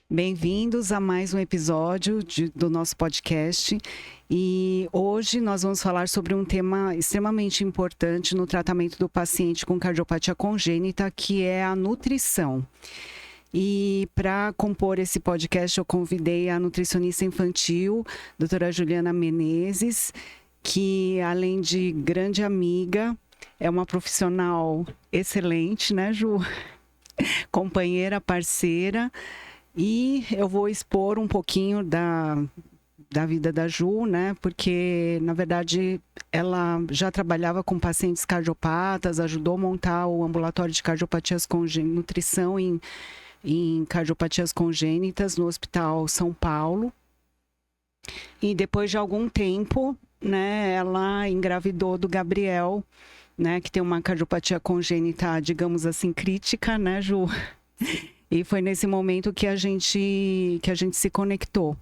Bem-vindos a mais um episódio do nosso podcast. E hoje nós vamos falar sobre um tema extremamente importante no tratamento do paciente com cardiopatia congênita, que é a nutrição. E para compor esse podcast, eu convidei a nutricionista infantil, doutora Juliana Menezes, que além de grande amiga, é uma profissional excelente, né, Ju? Companheira, parceira. E eu vou expor um pouquinho da vida da Ju, né? Porque, na verdade, ela já trabalhava com pacientes cardiopatas, ajudou a montar o ambulatório de cardiopatias congênitas, nutrição em cardiopatias congênitas no Hospital São Paulo. E depois de algum tempo, né, ela engravidou do Gabriel, né? Que tem uma cardiopatia congênita, digamos assim, crítica, né, Ju? E foi nesse momento que a gente se conectou.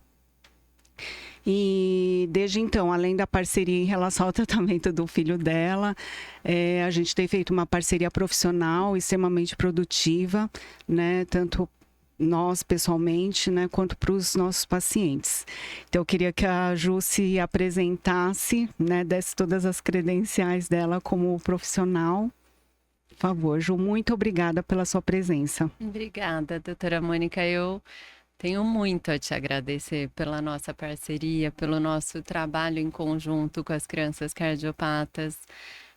E desde então, além da parceria em relação ao tratamento do filho dela, a gente tem feito uma parceria profissional extremamente produtiva, né? Tanto nós pessoalmente, né, quanto para os nossos pacientes. Então, eu queria que a Ju se apresentasse, né, desse todas as credenciais dela como profissional. Por favor, Ju, muito obrigada pela sua presença. Obrigada, doutora Mônica. Eu tenho muito a te agradecer pela nossa parceria, pelo nosso trabalho em conjunto com as crianças cardiopatas.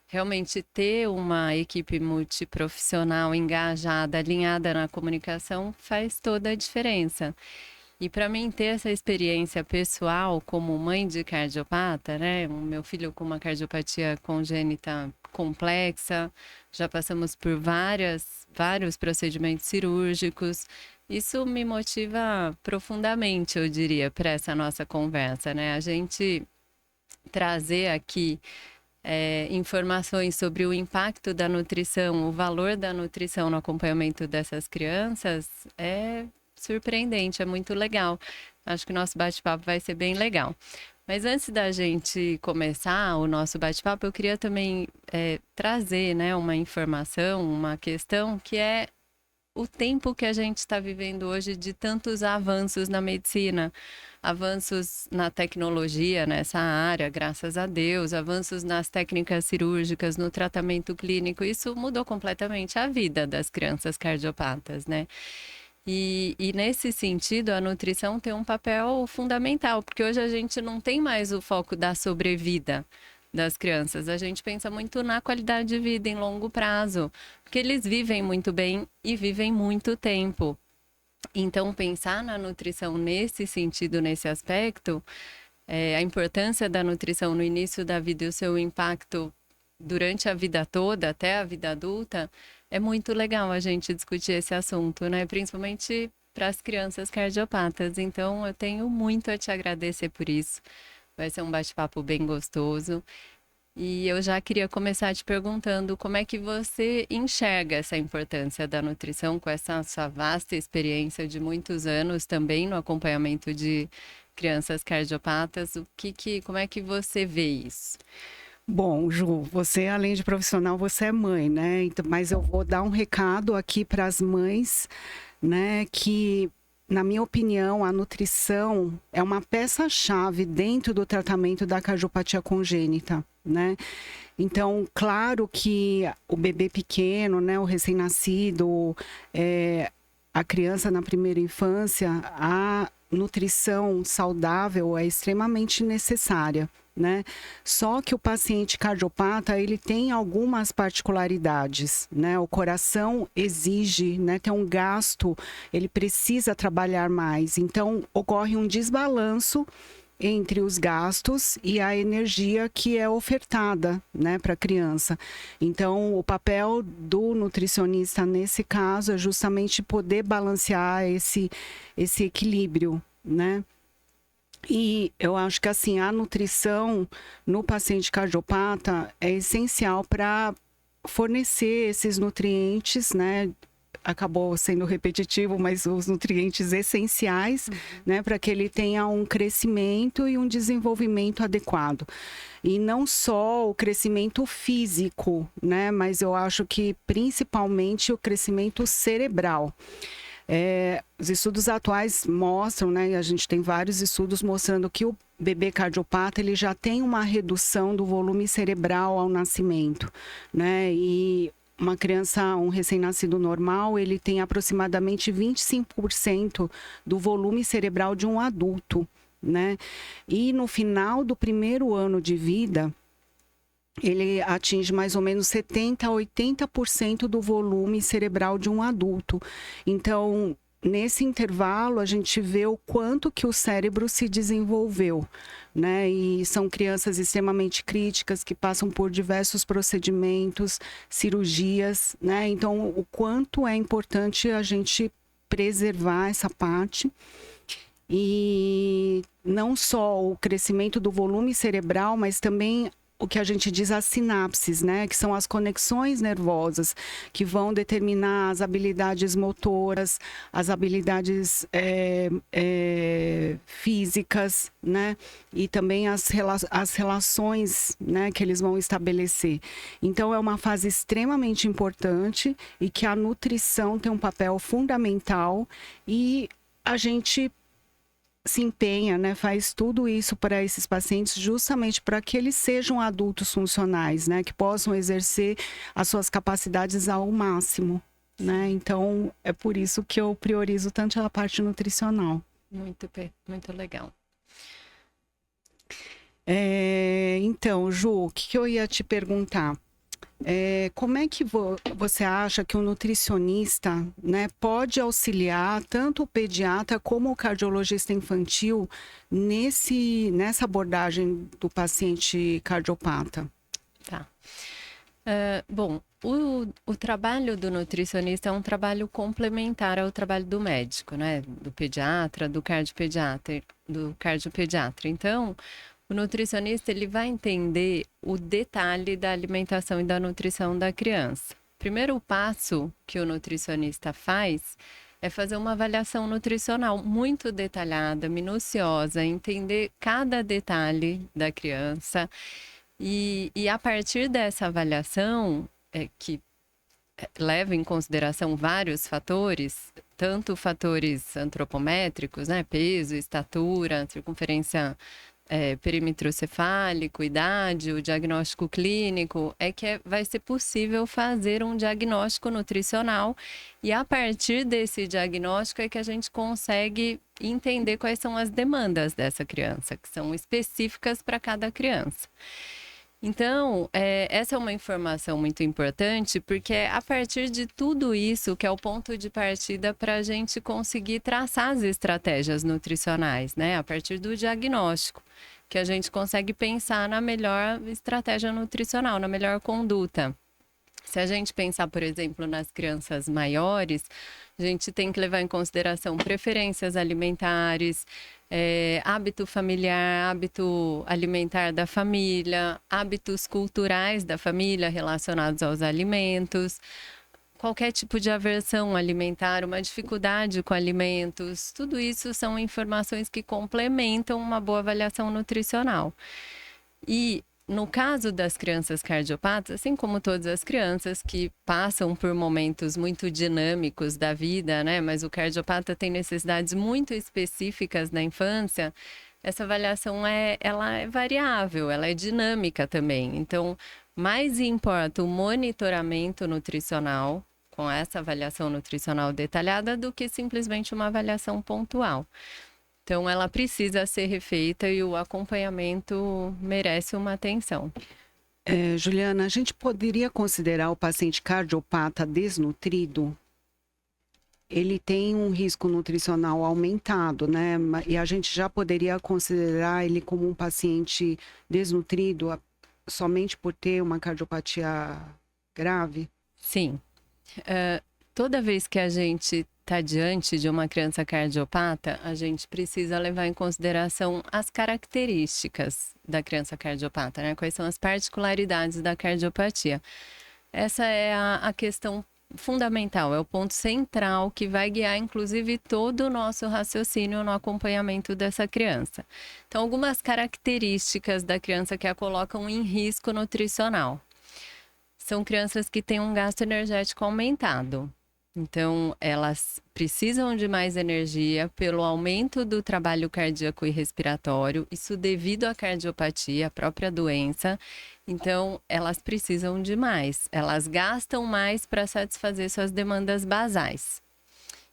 Realmente ter uma equipe multiprofissional engajada, alinhada na comunicação faz toda a diferença. E para mim ter essa experiência pessoal como mãe de cardiopata, né? O meu filho com uma cardiopatia congênita complexa, já passamos por vários procedimentos cirúrgicos. Isso me motiva profundamente, eu diria, para essa nossa conversa, né? A gente trazer aqui informações sobre o impacto da nutrição, o valor da nutrição no acompanhamento dessas crianças é surpreendente, é muito legal. Acho que o nosso bate-papo vai ser bem legal. Mas antes da gente começar o nosso bate-papo, eu queria também trazer, né, uma informação, uma questão que é o tempo que a gente está vivendo hoje de tantos avanços na medicina, avanços na tecnologia nessa área, graças a Deus, avanços nas técnicas cirúrgicas, no tratamento clínico. Isso mudou completamente a vida das crianças cardiopatas, né? E nesse sentido, a nutrição tem um papel fundamental, porque hoje a gente não tem mais o foco da sobrevida das crianças. A gente pensa muito na qualidade de vida em longo prazo, porque eles vivem muito bem e vivem muito tempo. Então, pensar na nutrição nesse sentido, nesse aspecto, a importância da nutrição no início da vida e o seu impacto durante a vida toda, até a vida adulta, é muito legal a gente discutir esse assunto, né? Principalmente para as crianças cardiopatas. Então, eu tenho muito a te agradecer por isso. Vai ser um bate-papo bem gostoso. E eu já queria começar te perguntando como é que você enxerga essa importância da nutrição com essa sua vasta experiência de muitos anos também no acompanhamento de crianças cardiopatas. Como é que você vê isso? Bom, Ju, você, além de profissional, você é mãe, né? Então, mas eu vou dar um recado aqui para as mães, né? Que, na minha opinião, a nutrição é uma peça-chave dentro do tratamento da cardiopatia congênita, né? Então, claro que o bebê pequeno, né? O recém-nascido, a criança na primeira infância, a nutrição saudável é extremamente necessária, né? Só que o paciente cardiopata, ele tem algumas particularidades, né? O coração exige, né, ter um gasto, ele precisa trabalhar mais. Então, ocorre um desbalanço entre os gastos e a energia que é ofertada, né, para a criança. Então, o papel do nutricionista nesse caso é justamente poder balancear esse equilíbrio, né? E eu acho que assim, a nutrição no paciente cardiopata é essencial para fornecer esses nutrientes, né? Acabou sendo repetitivo, mas os nutrientes essenciais, né, para que ele tenha um crescimento e um desenvolvimento adequado. E não só o crescimento físico, né, mas eu acho que principalmente o crescimento cerebral. Os estudos atuais mostram, né, e a gente tem vários estudos mostrando que o bebê cardiopata ele já tem uma redução do volume cerebral ao nascimento, né? E uma criança, um recém-nascido normal, ele tem aproximadamente 25% do volume cerebral de um adulto, né? E no final do primeiro ano de vida, ele atinge mais ou menos 70% a 80% do volume cerebral de um adulto. Então, nesse intervalo, a gente vê o quanto que o cérebro se desenvolveu, né? E são crianças extremamente críticas que passam por diversos procedimentos, cirurgias, né? Então, o quanto é importante a gente preservar essa parte. E não só o crescimento do volume cerebral, mas também o que a gente diz as sinapses, né? Que são as conexões nervosas que vão determinar as habilidades motoras, as habilidades físicas, né? E também as relações, né? Que eles vão estabelecer. Então, é uma fase extremamente importante e que a nutrição tem um papel fundamental e a gente se empenha, né, faz tudo isso para esses pacientes justamente para que eles sejam adultos funcionais, né, que possam exercer as suas capacidades ao máximo, né? Então, é por isso que eu priorizo tanto a parte nutricional. Muito legal. Então, Ju, o que eu ia te perguntar? Como é que você acha que o nutricionista, né, pode auxiliar tanto o pediatra como o cardiologista infantil nessa abordagem do paciente cardiopata? Tá. Bom, o trabalho do nutricionista é um trabalho complementar ao trabalho do médico, né? Do pediatra, do cardiopediatra. Então, o nutricionista ele vai entender o detalhe da alimentação e da nutrição da criança. O primeiro passo que o nutricionista faz é fazer uma avaliação nutricional muito detalhada, minuciosa, entender cada detalhe da criança. E a partir dessa avaliação, que leva em consideração vários fatores, tanto fatores antropométricos, né, peso, estatura, circunferência perímetro cefálico, idade, o diagnóstico clínico, vai ser possível fazer um diagnóstico nutricional e a partir desse diagnóstico é que a gente consegue entender quais são as demandas dessa criança, que são específicas para cada criança. Então, essa é uma informação muito importante, porque é a partir de tudo isso que é o ponto de partida para a gente conseguir traçar as estratégias nutricionais, né? A partir do diagnóstico, que a gente consegue pensar na melhor estratégia nutricional, na melhor conduta. Se a gente pensar, por exemplo, nas crianças maiores, a gente tem que levar em consideração preferências alimentares, hábito familiar, hábito alimentar da família, hábitos culturais da família relacionados aos alimentos, qualquer tipo de aversão alimentar, uma dificuldade com alimentos, tudo isso são informações que complementam uma boa avaliação nutricional. E no caso das crianças cardiopatas, assim como todas as crianças que passam por momentos muito dinâmicos da vida, né? Mas o cardiopata tem necessidades muito específicas na infância, essa avaliação ela é variável, ela é dinâmica também. Então, mais importa o monitoramento nutricional, com essa avaliação nutricional detalhada, do que simplesmente uma avaliação pontual. Então, ela precisa ser refeita e o acompanhamento merece uma atenção. Juliana, a gente poderia considerar o paciente cardiopata desnutrido? Ele tem um risco nutricional aumentado, né? E a gente já poderia considerar ele como um paciente desnutrido somente por ter uma cardiopatia grave? Sim. Toda vez que a gente está diante de uma criança cardiopata, a gente precisa levar em consideração as características da criança cardiopata, né? Quais são as particularidades da cardiopatia. Essa é a questão fundamental, é o ponto central que vai guiar, inclusive, todo o nosso raciocínio no acompanhamento dessa criança. Então, algumas características da criança que a colocam em risco nutricional. São crianças que têm um gasto energético aumentado. Então, elas precisam de mais energia pelo aumento do trabalho cardíaco e respiratório, isso devido à cardiopatia, a própria doença. Então, elas precisam de mais, elas gastam mais para satisfazer suas demandas basais.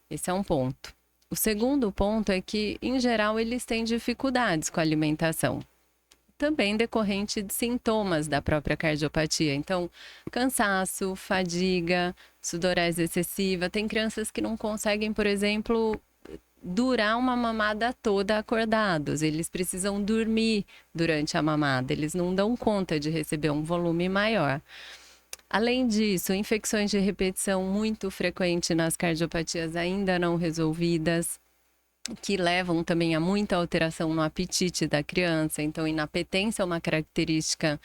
Esse é um ponto. O segundo ponto é que, em geral, eles têm dificuldades com a alimentação, também decorrente de sintomas da própria cardiopatia. Então, cansaço, fadiga, sudorese excessiva. Tem crianças que não conseguem, por exemplo, durar uma mamada toda acordados. Eles precisam dormir durante a mamada. Eles não dão conta de receber um volume maior. Além disso, infecções de repetição muito frequente nas cardiopatias ainda não resolvidas, que levam também a muita alteração no apetite da criança. Então, inapetência é uma característica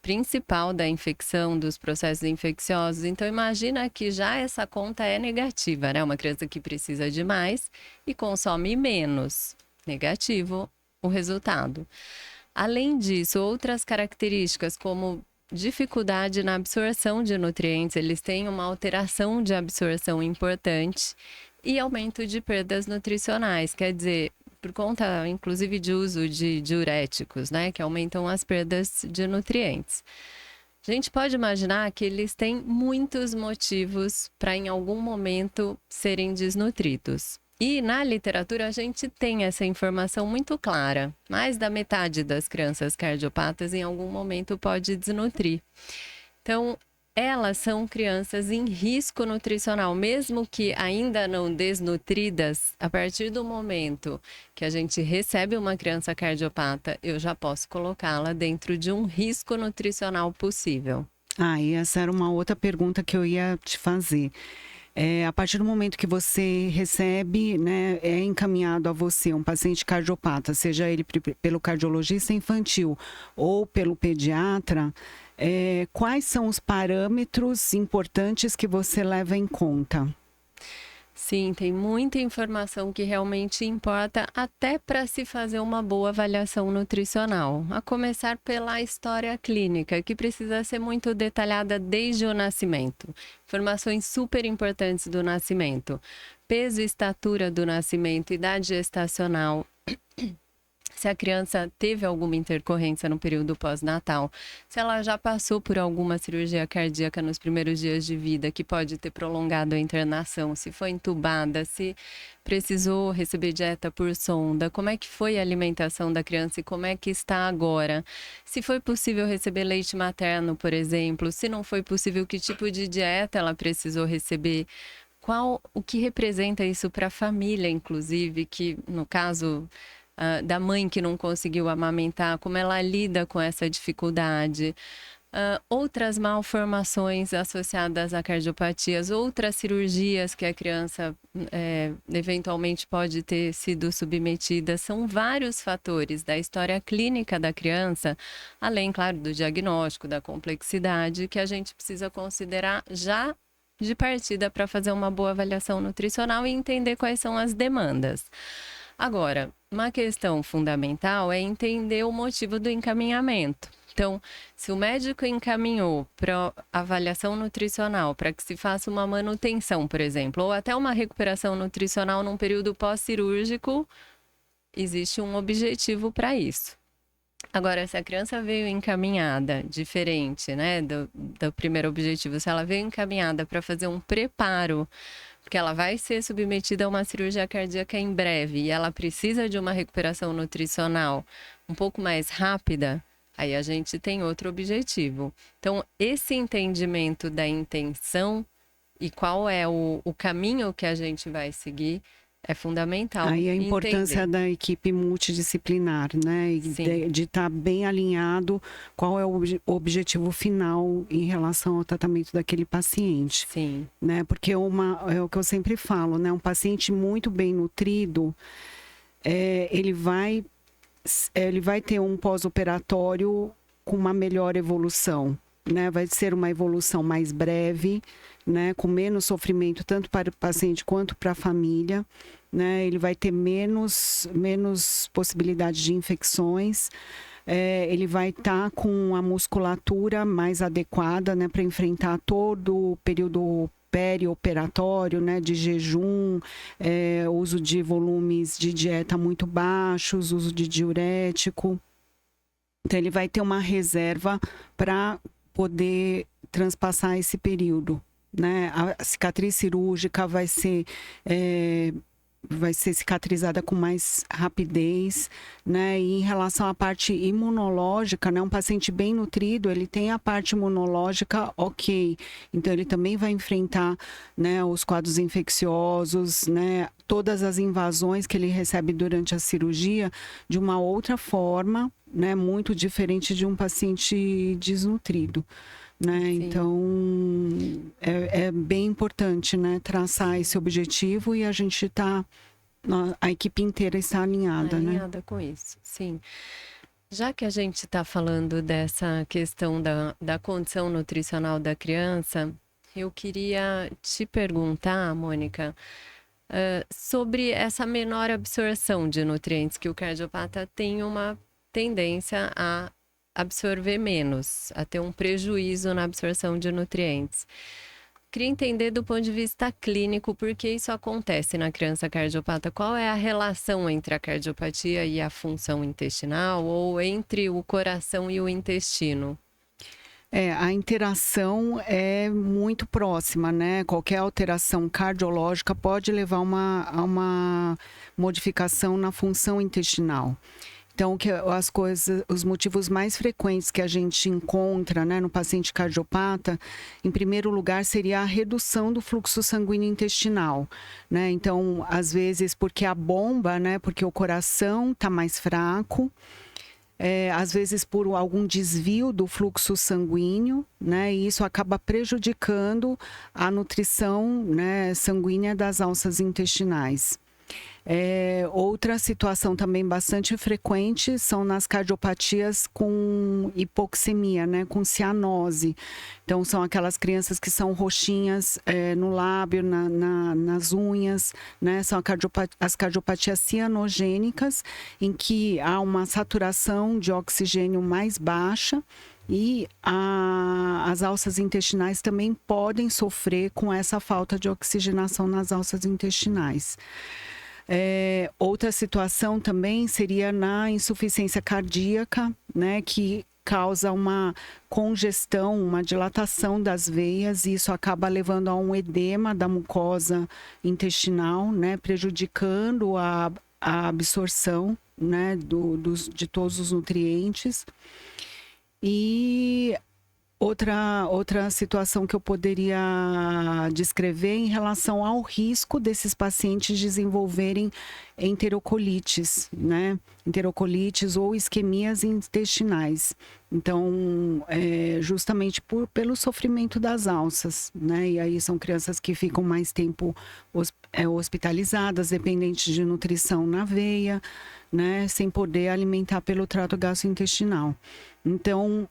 principal da infecção, dos processos infecciosos. Então, imagina que já essa conta é negativa, né? Uma criança que precisa de mais e consome menos. Negativo o resultado. Além disso, outras características como dificuldade na absorção de nutrientes, eles têm uma alteração de absorção importante e aumento de perdas nutricionais, quer dizer, por conta, inclusive, de uso de diuréticos, né, que aumentam as perdas de nutrientes. A gente pode imaginar que eles têm muitos motivos para, em algum momento, serem desnutridos. E na literatura a gente tem essa informação muito clara. Mais da metade das crianças cardiopatas em algum momento pode desnutrir. Então, elas são crianças em risco nutricional, mesmo que ainda não desnutridas. A partir do momento que a gente recebe uma criança cardiopata, eu já posso colocá-la dentro de um risco nutricional possível. E essa era uma outra pergunta que eu ia te fazer. A partir do momento que você recebe, né, é encaminhado a você um paciente cardiopata, seja ele pelo cardiologista infantil ou pelo pediatra, quais são os parâmetros importantes que você leva em conta? Sim, tem muita informação que realmente importa até para se fazer uma boa avaliação nutricional. A começar pela história clínica, que precisa ser muito detalhada desde o nascimento. Informações super importantes do nascimento. Peso e estatura do nascimento, idade gestacional. Se a criança teve alguma intercorrência no período pós-natal, se ela já passou por alguma cirurgia cardíaca nos primeiros dias de vida, que pode ter prolongado a internação, se foi entubada, se precisou receber dieta por sonda, como é que foi a alimentação da criança e como é que está agora, se foi possível receber leite materno, por exemplo, se não foi possível, que tipo de dieta ela precisou receber, o que representa isso para a família, inclusive, que no caso da mãe que não conseguiu amamentar, como ela lida com essa dificuldade. Outras malformações associadas a cardiopatias, outras cirurgias que a criança eventualmente pode ter sido submetida, são vários fatores da história clínica da criança, além, claro, do diagnóstico, da complexidade, que a gente precisa considerar já de partida para fazer uma boa avaliação nutricional e entender quais são as demandas. Agora, uma questão fundamental é entender o motivo do encaminhamento. Então, se o médico encaminhou para avaliação nutricional, para que se faça uma manutenção, por exemplo, ou até uma recuperação nutricional num período pós-cirúrgico, existe um objetivo para isso. Agora, se a criança veio encaminhada, diferente, né, do primeiro objetivo, se ela veio encaminhada para fazer um preparo, porque ela vai ser submetida a uma cirurgia cardíaca em breve e ela precisa de uma recuperação nutricional um pouco mais rápida, aí a gente tem outro objetivo. Então, esse entendimento da intenção e qual é o caminho que a gente vai seguir é fundamental. Aí a importância da equipe multidisciplinar, né? De estar bem alinhado qual é o objetivo final em relação ao tratamento daquele paciente. Sim. Né? Porque é o que eu sempre falo, né? Um paciente muito bem nutrido, ele vai ter um pós-operatório com uma melhor evolução. Né, vai ser uma evolução mais breve, né, com menos sofrimento tanto para o paciente quanto para a família, né, ele vai ter menos possibilidade de infecções, ele vai estar com a musculatura mais adequada, né, para enfrentar todo o período perioperatório, né, de jejum, uso de volumes de dieta muito baixos, uso de diurético. Então, ele vai ter uma reserva para poder transpassar esse período, né? A cicatriz cirúrgica vai ser cicatrizada com mais rapidez, né? E em relação à parte imunológica, né? Um paciente bem nutrido, ele tem a parte imunológica ok. Então, ele também vai enfrentar, né, os quadros infecciosos, né? Todas as invasões que ele recebe durante a cirurgia de uma outra forma, né? Muito diferente de um paciente desnutrido. Né? Então, é bem importante, né, traçar esse objetivo e a gente tá, a equipe inteira está alinhada, né? Alinhada com isso, sim. Já que a gente está falando dessa questão da condição nutricional da criança, eu queria te perguntar, Mônica, sobre essa menor absorção de nutrientes, que o cardiopata tem uma tendência a absorver menos, a ter um prejuízo na absorção de nutrientes. Queria entender do ponto de vista clínico por que isso acontece na criança cardiopata. Qual é a relação entre a cardiopatia e a função intestinal ou entre o coração e o intestino? A interação é muito próxima, né? Qualquer alteração cardiológica pode levar a uma modificação na função intestinal. Então, os motivos mais frequentes que a gente encontra, né, no paciente cardiopata, em primeiro lugar, seria a redução do fluxo sanguíneo intestinal, né? Então, às vezes, porque a bomba, né, porque o coração está mais fraco, às vezes por algum desvio do fluxo sanguíneo, né, e isso acaba prejudicando a nutrição, né, sanguínea das alças intestinais. Outra situação também bastante frequente são nas cardiopatias com hipoxemia, né, com cianose. Então, são aquelas crianças que são roxinhas no lábio, nas unhas, né? São as cardiopatias cianogênicas, em que há uma saturação de oxigênio mais baixa. E as alças intestinais também podem sofrer com essa falta de oxigenação nas alças intestinais. Outra situação também seria na insuficiência cardíaca, né, que causa uma congestão, uma dilatação das veias, e isso acaba levando a um edema da mucosa intestinal, né, prejudicando a absorção, né, de todos os nutrientes. E outra situação que eu poderia descrever em relação ao risco desses pacientes desenvolverem enterocolites, né? Enterocolites ou isquemias intestinais. Então, justamente pelo sofrimento das alças, né? E aí são crianças que ficam mais tempo hospitalizadas, dependentes de nutrição na veia, né? Sem poder alimentar pelo trato gastrointestinal. Então,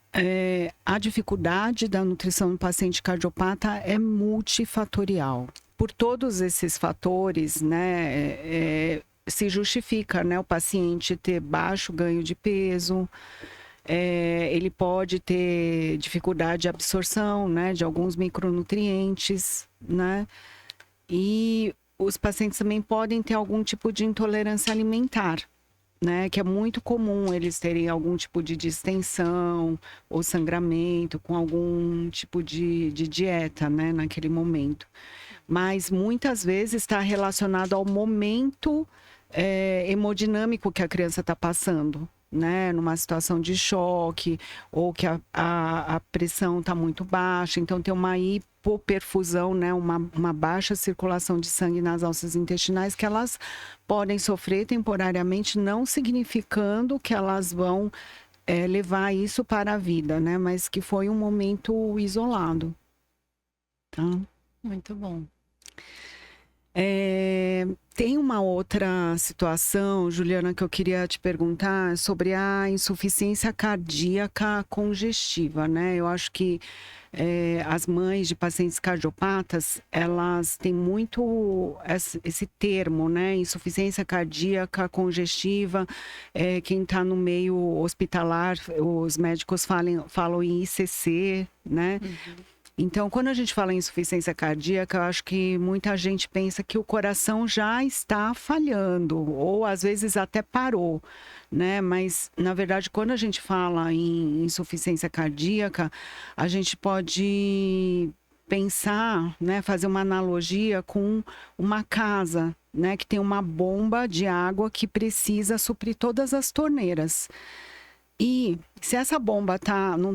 a dificuldade da nutrição no paciente cardiopata é multifatorial. Por todos esses fatores, né, se justifica, né, o paciente ter baixo ganho de peso, ele pode ter dificuldade de absorção, né, de alguns micronutrientes, né, e os pacientes também podem ter algum tipo de intolerância alimentar, né, que é muito comum eles terem algum tipo de distensão ou sangramento com algum tipo de dieta, né, naquele momento. Mas muitas vezes está relacionado ao momento hemodinâmico que a criança está passando, né, numa situação de choque, ou que a pressão está muito baixa, então tem uma hipoperfusão, né, uma baixa circulação de sangue nas alças intestinais, que elas podem sofrer temporariamente, não significando que elas vão levar isso para a vida, né, mas que foi um momento isolado. Tá? Muito bom. Tem uma outra situação, Juliana, que eu queria te perguntar sobre a insuficiência cardíaca congestiva, né? Eu acho que as mães de pacientes cardiopatas, elas têm muito esse termo, né? Insuficiência cardíaca congestiva. Quem está no meio hospitalar, os médicos falam em ICC, né? Uhum. Então, quando a gente fala em insuficiência cardíaca, eu acho que muita gente pensa que o coração já está falhando, ou às vezes até parou, né? Mas, na verdade, quando a gente fala em insuficiência cardíaca, a gente pode pensar, né, fazer uma analogia com uma casa, né, que tem uma bomba de água que precisa suprir todas as torneiras. E se essa bomba não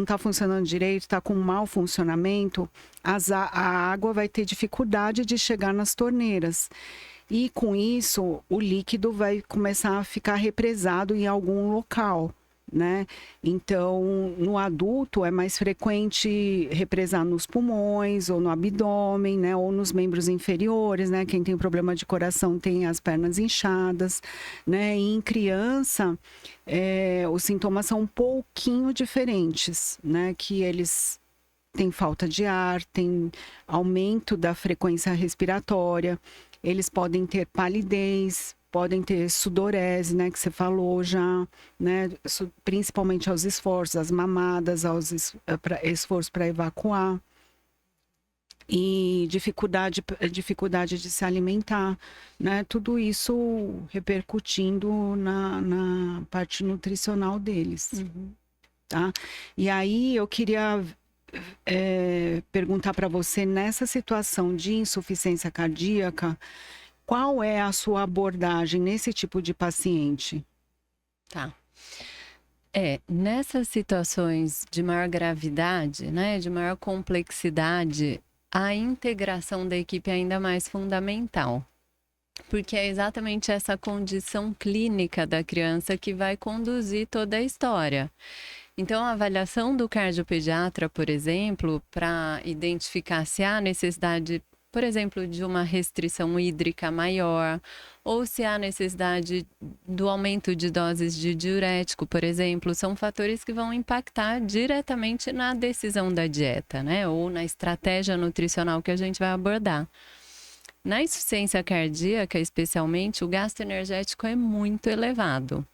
tá funcionando direito, está com mau funcionamento, a água vai ter dificuldade de chegar nas torneiras. E com isso, o líquido vai começar a ficar represado em algum local, né? Então, no adulto é mais frequente represar nos pulmões ou no abdômen, né? Ou nos membros inferiores, né? Quem tem problema de coração tem as pernas inchadas, né? E em criança, os sintomas são um pouquinho diferentes, né? Que eles têm falta de ar, tem aumento da frequência respiratória, eles podem ter palidez, podem ter sudorese, né, que você falou já, né, principalmente aos esforços, às mamadas, esforços para evacuar. E dificuldade de se alimentar, né? Tudo isso repercutindo na parte nutricional deles, tá? E aí eu queria perguntar para você, nessa situação de insuficiência cardíaca, qual é a sua abordagem nesse tipo de paciente? Tá. Nessas situações de maior gravidade, né, de maior complexidade, a integração da equipe é ainda mais fundamental. Porque é exatamente essa condição clínica da criança que vai conduzir toda a história. Então, a avaliação do cardiopediatra, por exemplo, para identificar se há necessidade, por exemplo, de uma restrição hídrica maior, ou se há necessidade do aumento de doses de diurético, por exemplo, são fatores que vão impactar diretamente na decisão da dieta, né? Ou na estratégia nutricional que a gente vai abordar. Na insuficiência cardíaca, especialmente, o gasto energético é muito elevado.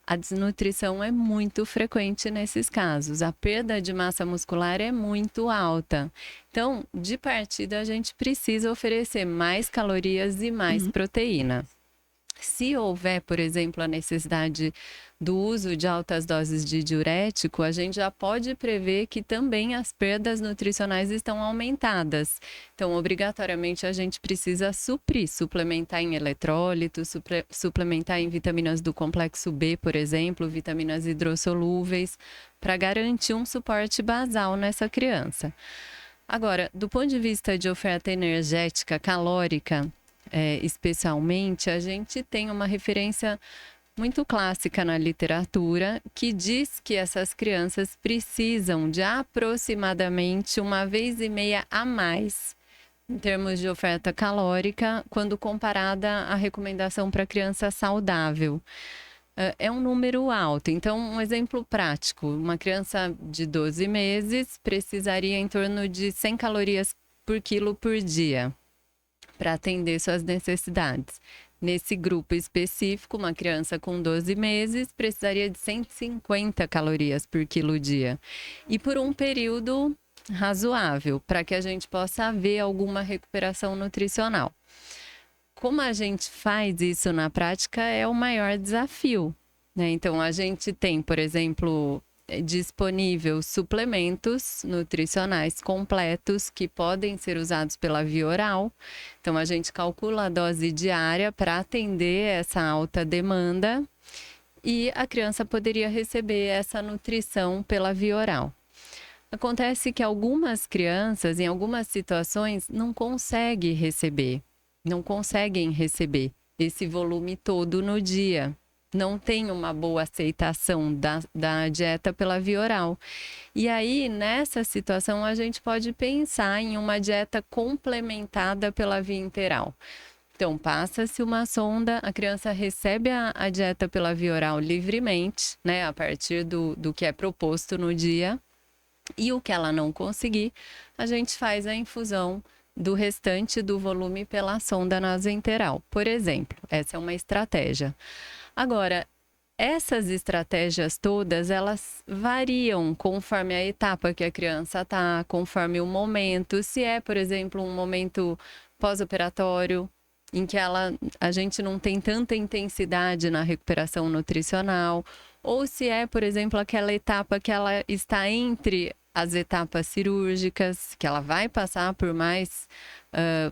A desnutrição é muito frequente nesses casos. A perda de massa muscular é muito alta. Então, de partida, a gente precisa oferecer mais calorias e mais proteína. Se houver, por exemplo, a necessidade do uso de altas doses de diurético, a gente já pode prever que também as perdas nutricionais estão aumentadas. Então, obrigatoriamente, a gente precisa suplementar em eletrólitos, suplementar em vitaminas do complexo B, por exemplo, vitaminas hidrossolúveis, para garantir um suporte basal nessa criança. Agora, do ponto de vista de oferta energética calórica, especialmente, a gente tem uma referência muito clássica na literatura que diz que essas crianças precisam de aproximadamente 1,5 vezes a mais em termos de oferta calórica quando comparada à recomendação para criança saudável. É um número alto. Então, um exemplo prático, uma criança de 12 meses precisaria em torno de 100 calorias por quilo por dia para atender suas necessidades. Nesse grupo específico, uma criança com 12 meses precisaria de 150 calorias por quilo dia. E por um período razoável, para que a gente possa ver alguma recuperação nutricional. Como a gente faz isso na prática é o maior desafio, né? Então, a gente tem, por exemplo, disponível suplementos nutricionais completos que podem ser usados pela via oral. Então, a gente calcula a dose diária para atender essa alta demanda e a criança poderia receber essa nutrição pela via oral. Acontece que algumas crianças, em algumas situações, não conseguem receber esse volume todo no dia. Não tem uma boa aceitação da dieta pela via oral. E aí, nessa situação, a gente pode pensar em uma dieta complementada pela via enteral. Então, passa-se uma sonda, a criança recebe a dieta pela via oral livremente, né, a partir do que é proposto no dia. E o que ela não conseguir, a gente faz a infusão do restante do volume pela sonda nasoenteral, por exemplo. Essa é uma estratégia. Agora, essas estratégias todas, elas variam conforme a etapa que a criança está, conforme o momento. Se é, por exemplo, um momento pós-operatório, em que a gente não tem tanta intensidade na recuperação nutricional, ou se é, por exemplo, aquela etapa que ela está entre as etapas cirúrgicas, que ela vai passar por mais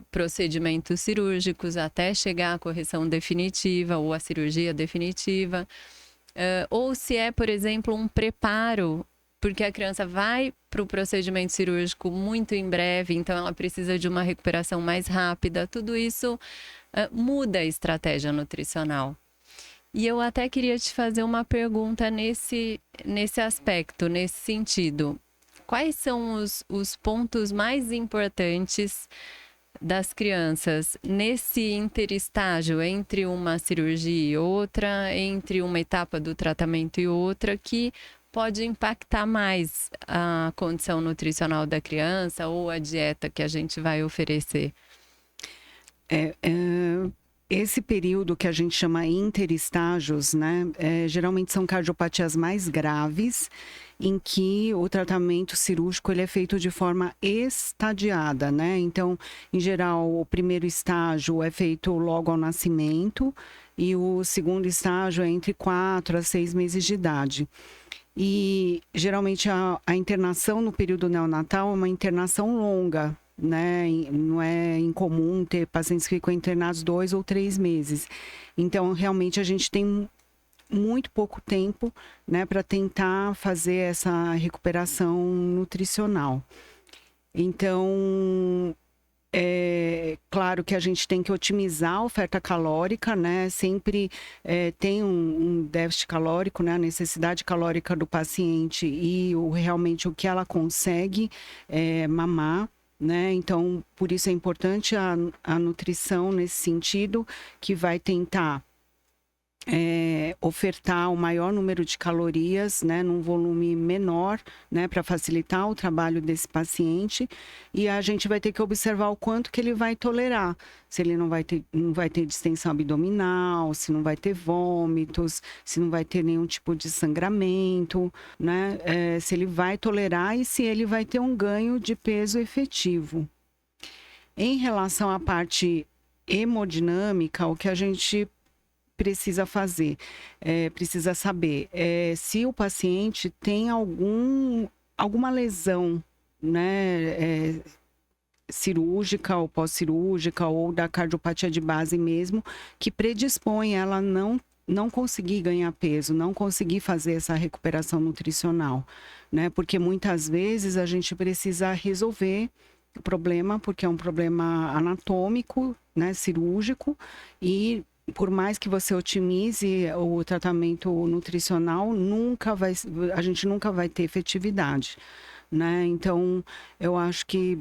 procedimentos cirúrgicos até chegar à correção definitiva ou à cirurgia definitiva. Ou se é, por exemplo, um preparo, porque a criança vai para o procedimento cirúrgico muito em breve, então ela precisa de uma recuperação mais rápida. Tudo isso muda a estratégia nutricional. E eu até queria te fazer uma pergunta nesse aspecto, nesse sentido. Quais são os pontos mais importantes das crianças nesse interestágio entre uma cirurgia e outra, entre uma etapa do tratamento e outra, que pode impactar mais a condição nutricional da criança ou a dieta que a gente vai oferecer? Esse período que a gente chama interestágios, né, geralmente são cardiopatias mais graves, em que o tratamento cirúrgico ele é feito de forma estadiada, né? Então, em geral, o primeiro estágio é feito logo ao nascimento e o segundo estágio é entre 4 a 6 meses de idade. E, geralmente, a internação no período neonatal é uma internação longa, né? Não é incomum ter pacientes que ficam internados 2 ou 3 meses. Então, realmente, a gente tem muito pouco tempo, né, para tentar fazer essa recuperação nutricional. Então, é claro que a gente tem que otimizar a oferta calórica, né? Sempre tem um déficit calórico, né? A necessidade calórica do paciente e realmente o que ela consegue mamar. Né? Então, por isso é importante a nutrição nesse sentido, que vai tentar ofertar o maior número de calorias, né, num volume menor, né, para facilitar o trabalho desse paciente. E a gente vai ter que observar o quanto que ele vai tolerar. Se ele não vai ter distensão abdominal, se não vai ter vômitos, se não vai ter nenhum tipo de sangramento, né? Se ele vai tolerar e se ele vai ter um ganho de peso efetivo. Em relação à parte hemodinâmica, o que a gente precisa fazer, precisa saber se o paciente tem alguma lesão, né, cirúrgica ou pós-cirúrgica ou da cardiopatia de base mesmo, que predispõe ela não conseguir ganhar peso, não conseguir fazer essa recuperação nutricional, né? Porque muitas vezes a gente precisa resolver o problema, porque é um problema anatômico, né, cirúrgico, e por mais que você otimize o tratamento nutricional, a gente nunca vai ter efetividade, né? Então, eu acho que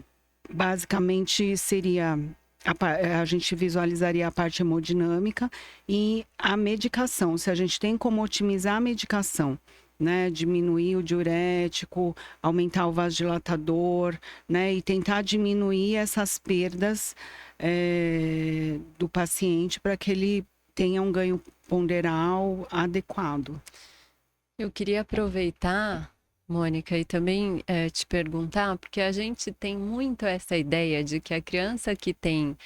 basicamente seria a gente visualizaria a parte hemodinâmica e a medicação. Se a gente tem como otimizar a medicação, né, diminuir o diurético, aumentar o vasodilatador, né, e tentar diminuir essas perdas do paciente para que ele tenha um ganho ponderal adequado. Eu queria aproveitar, Mônica, e também te perguntar, porque a gente tem muito essa ideia de que a criança que tem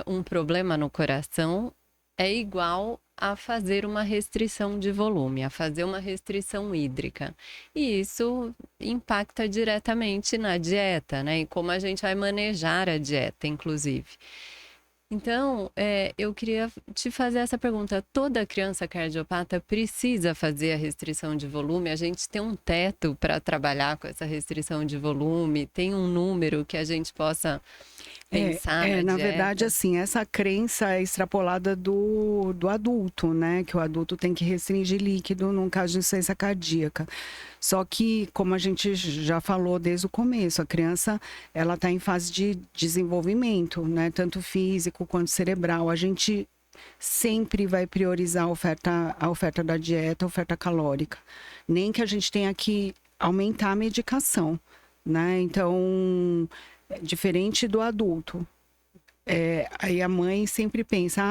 um problema no coração é igual a fazer uma restrição de volume, a fazer uma restrição hídrica. E isso impacta diretamente na dieta, né? E como a gente vai manejar a dieta, inclusive. Então, eu queria te fazer essa pergunta. Toda criança cardiopata precisa fazer a restrição de volume? A gente tem um teto para trabalhar com essa restrição de volume? Tem um número que a gente possa pensar na verdade, assim, essa crença é extrapolada do adulto, né? Que o adulto tem que restringir líquido num caso de insuficiência cardíaca. Só que, como a gente já falou desde o começo, a criança, ela está em fase de desenvolvimento, né? Tanto físico quanto cerebral. A gente sempre vai priorizar a oferta da dieta, a oferta calórica. Nem que a gente tenha que aumentar a medicação, né? Então, diferente do adulto. Aí a mãe sempre pensa,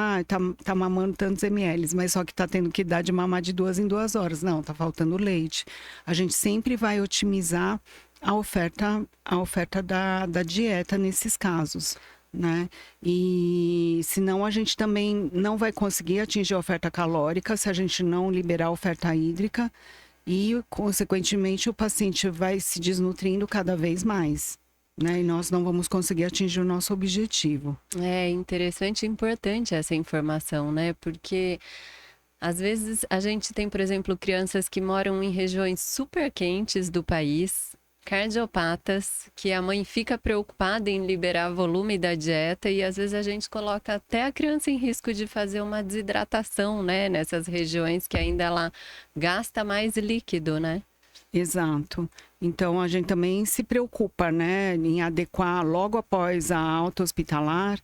tá mamando tantos ml, mas só que tá tendo que dar de mamar de 2 em 2 horas. Não, tá faltando leite. A gente sempre vai otimizar a oferta da dieta nesses casos, né? E senão a gente também não vai conseguir atingir a oferta calórica se a gente não liberar a oferta hídrica e, consequentemente, o paciente vai se desnutrindo cada vez mais. Né? E nós não vamos conseguir atingir o nosso objetivo. É interessante e importante essa informação, né? Porque às vezes a gente tem, por exemplo, crianças que moram em regiões super quentes do país, cardiopatas, que a mãe fica preocupada em liberar volume da dieta e às vezes a gente coloca até a criança em risco de fazer uma desidratação, né? Nessas regiões que ainda ela gasta mais líquido, né? Exato. Então, a gente também se preocupa, né, em adequar logo após a alta hospitalar,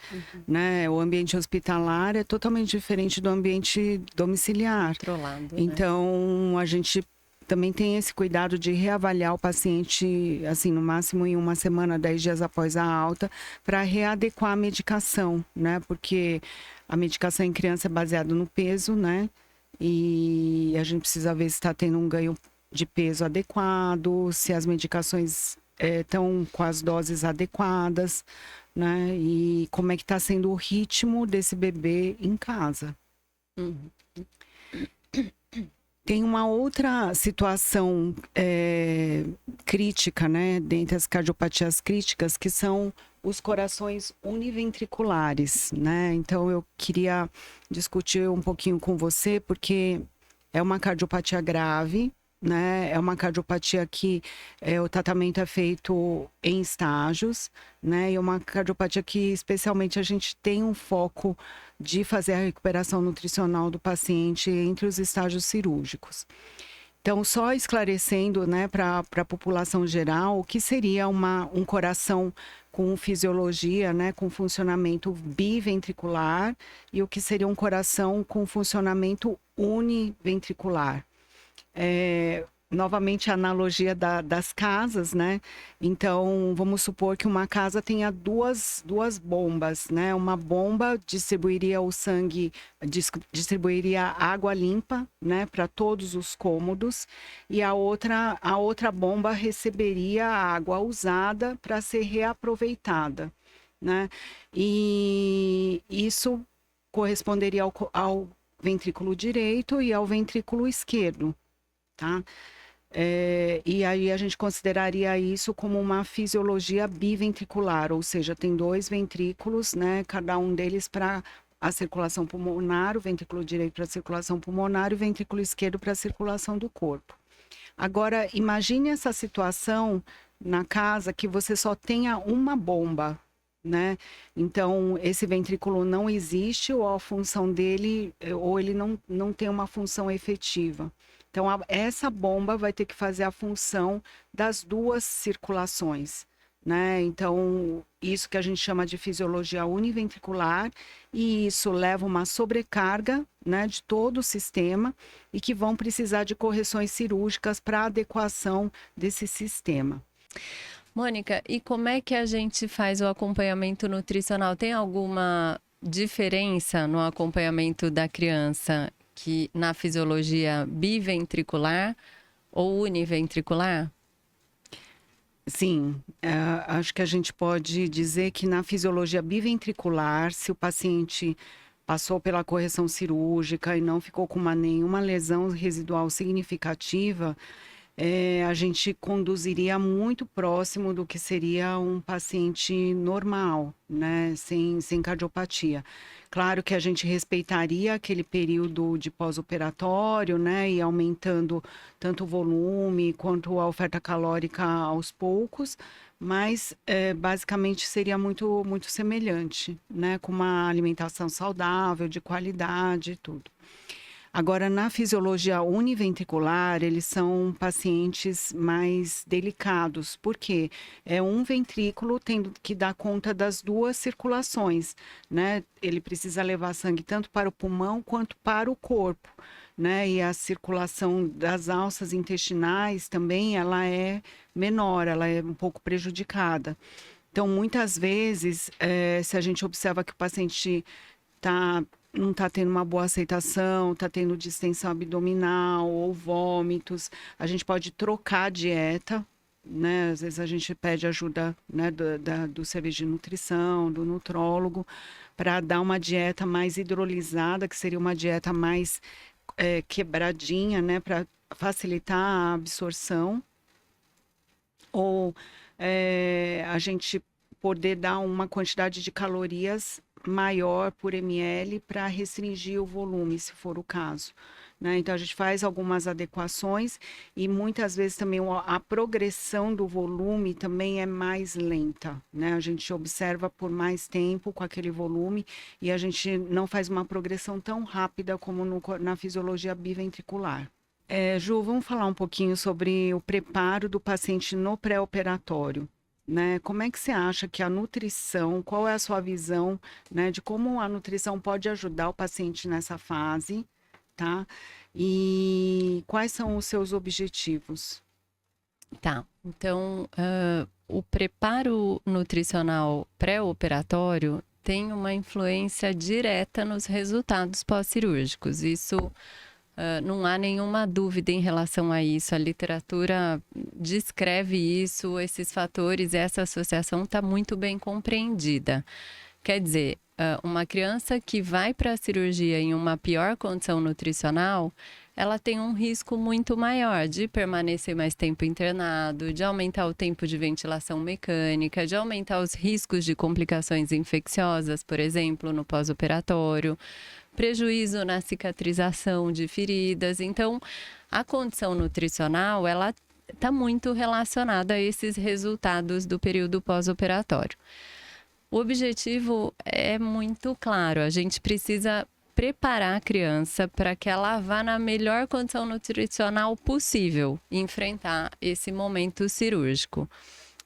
né? O ambiente hospitalar é totalmente diferente do ambiente domiciliar. Controlado, né? Então, a gente também tem esse cuidado de reavaliar o paciente, assim, no máximo em 1 semana, 10 dias após a alta, para readequar a medicação, né? Porque a medicação em criança é baseada no peso, né? E a gente precisa ver se está tendo um ganho de peso adequado, se as medicações estão com as doses adequadas, né? E como é que está sendo o ritmo desse bebê em casa. Tem uma outra situação crítica, né? Dentre as cardiopatias críticas, que são os corações univentriculares, né? Então, eu queria discutir um pouquinho com você, porque é uma cardiopatia grave, né? É uma cardiopatia que o tratamento é feito em estágios, né? E é uma cardiopatia que, especialmente, a gente tem um foco de fazer a recuperação nutricional do paciente entre os estágios cirúrgicos. Então, só esclarecendo, né, para a população geral, o que seria um coração com fisiologia, né, com funcionamento biventricular, e o que seria um coração com funcionamento univentricular. Novamente a analogia das casas, né? Então, vamos supor que uma casa tenha duas bombas, né? Uma bomba distribuiria o sangue, distribuiria água limpa, né, para todos os cômodos, e a outra bomba receberia a água usada para ser reaproveitada, né? E isso corresponderia ao ventrículo direito e ao ventrículo esquerdo. Tá? E aí a gente consideraria isso como uma fisiologia biventricular, ou seja, tem 2 ventrículos, né? Cada um deles para a circulação pulmonar, o ventrículo direito para a circulação pulmonar e o ventrículo esquerdo para a circulação do corpo. Agora, imagine essa situação na casa que você só tenha uma bomba, né? Então, esse ventrículo não existe, ou a função dele, ou ele não tem uma função efetiva. Então, essa bomba vai ter que fazer a função das 2 circulações, né? Então, isso que a gente chama de fisiologia univentricular, e isso leva uma sobrecarga, né, de todo o sistema, e que vão precisar de correções cirúrgicas para adequação desse sistema. Mônica, e como é que a gente faz o acompanhamento nutricional? Tem alguma diferença no acompanhamento da criança que na fisiologia biventricular ou univentricular? Sim, acho que a gente pode dizer que na fisiologia biventricular, se o paciente passou pela correção cirúrgica e não ficou com nenhuma lesão residual significativa, a gente conduziria muito próximo do que seria um paciente normal, né, sem cardiopatia. Claro que a gente respeitaria aquele período de pós-operatório, né, e aumentando tanto o volume quanto a oferta calórica aos poucos, mas basicamente seria muito, muito semelhante, né, com uma alimentação saudável, de qualidade e tudo. Agora, na fisiologia univentricular, eles são pacientes mais delicados, porque é um ventrículo tendo que dar conta das 2 circulações, né? Ele precisa levar sangue tanto para o pulmão quanto para o corpo, né? E a circulação das alças intestinais também, ela é menor, ela é um pouco prejudicada. Então, muitas vezes, se a gente observa que o paciente não está tendo uma boa aceitação, está tendo distensão abdominal ou vômitos, a gente pode trocar a dieta, né? Às vezes a gente pede ajuda, né, do serviço de nutrição, do nutrólogo, para dar uma dieta mais hidrolisada, que seria uma dieta mais quebradinha, né, para facilitar a absorção. Ou a gente poder dar uma quantidade de calorias maior por ml para restringir o volume, se for o caso, né? Então, a gente faz algumas adequações e muitas vezes também a progressão do volume também é mais lenta, né? A gente observa por mais tempo com aquele volume e a gente não faz uma progressão tão rápida como na fisiologia biventricular. Ju, vamos falar um pouquinho sobre o preparo do paciente no pré-operatório, né? Como é que você acha que a nutrição, qual é a sua visão, né, de como a nutrição pode ajudar o paciente nessa fase, tá? E quais são os seus objetivos? Tá, então, o preparo nutricional pré-operatório tem uma influência direta nos resultados pós-cirúrgicos. Isso não há nenhuma dúvida em relação a isso. A literatura descreve isso, esses fatores, essa associação está muito bem compreendida. Quer dizer, uma criança que vai para a cirurgia em uma pior condição nutricional, ela tem um risco muito maior de permanecer mais tempo internado, de aumentar o tempo de ventilação mecânica, de aumentar os riscos de complicações infecciosas, por exemplo, no pós-operatório, prejuízo na cicatrização de feridas. Então, a condição nutricional, ela está muito relacionada a esses resultados do período pós-operatório. O objetivo é muito claro, a gente precisa preparar a criança para que ela vá na melhor condição nutricional possível enfrentar esse momento cirúrgico.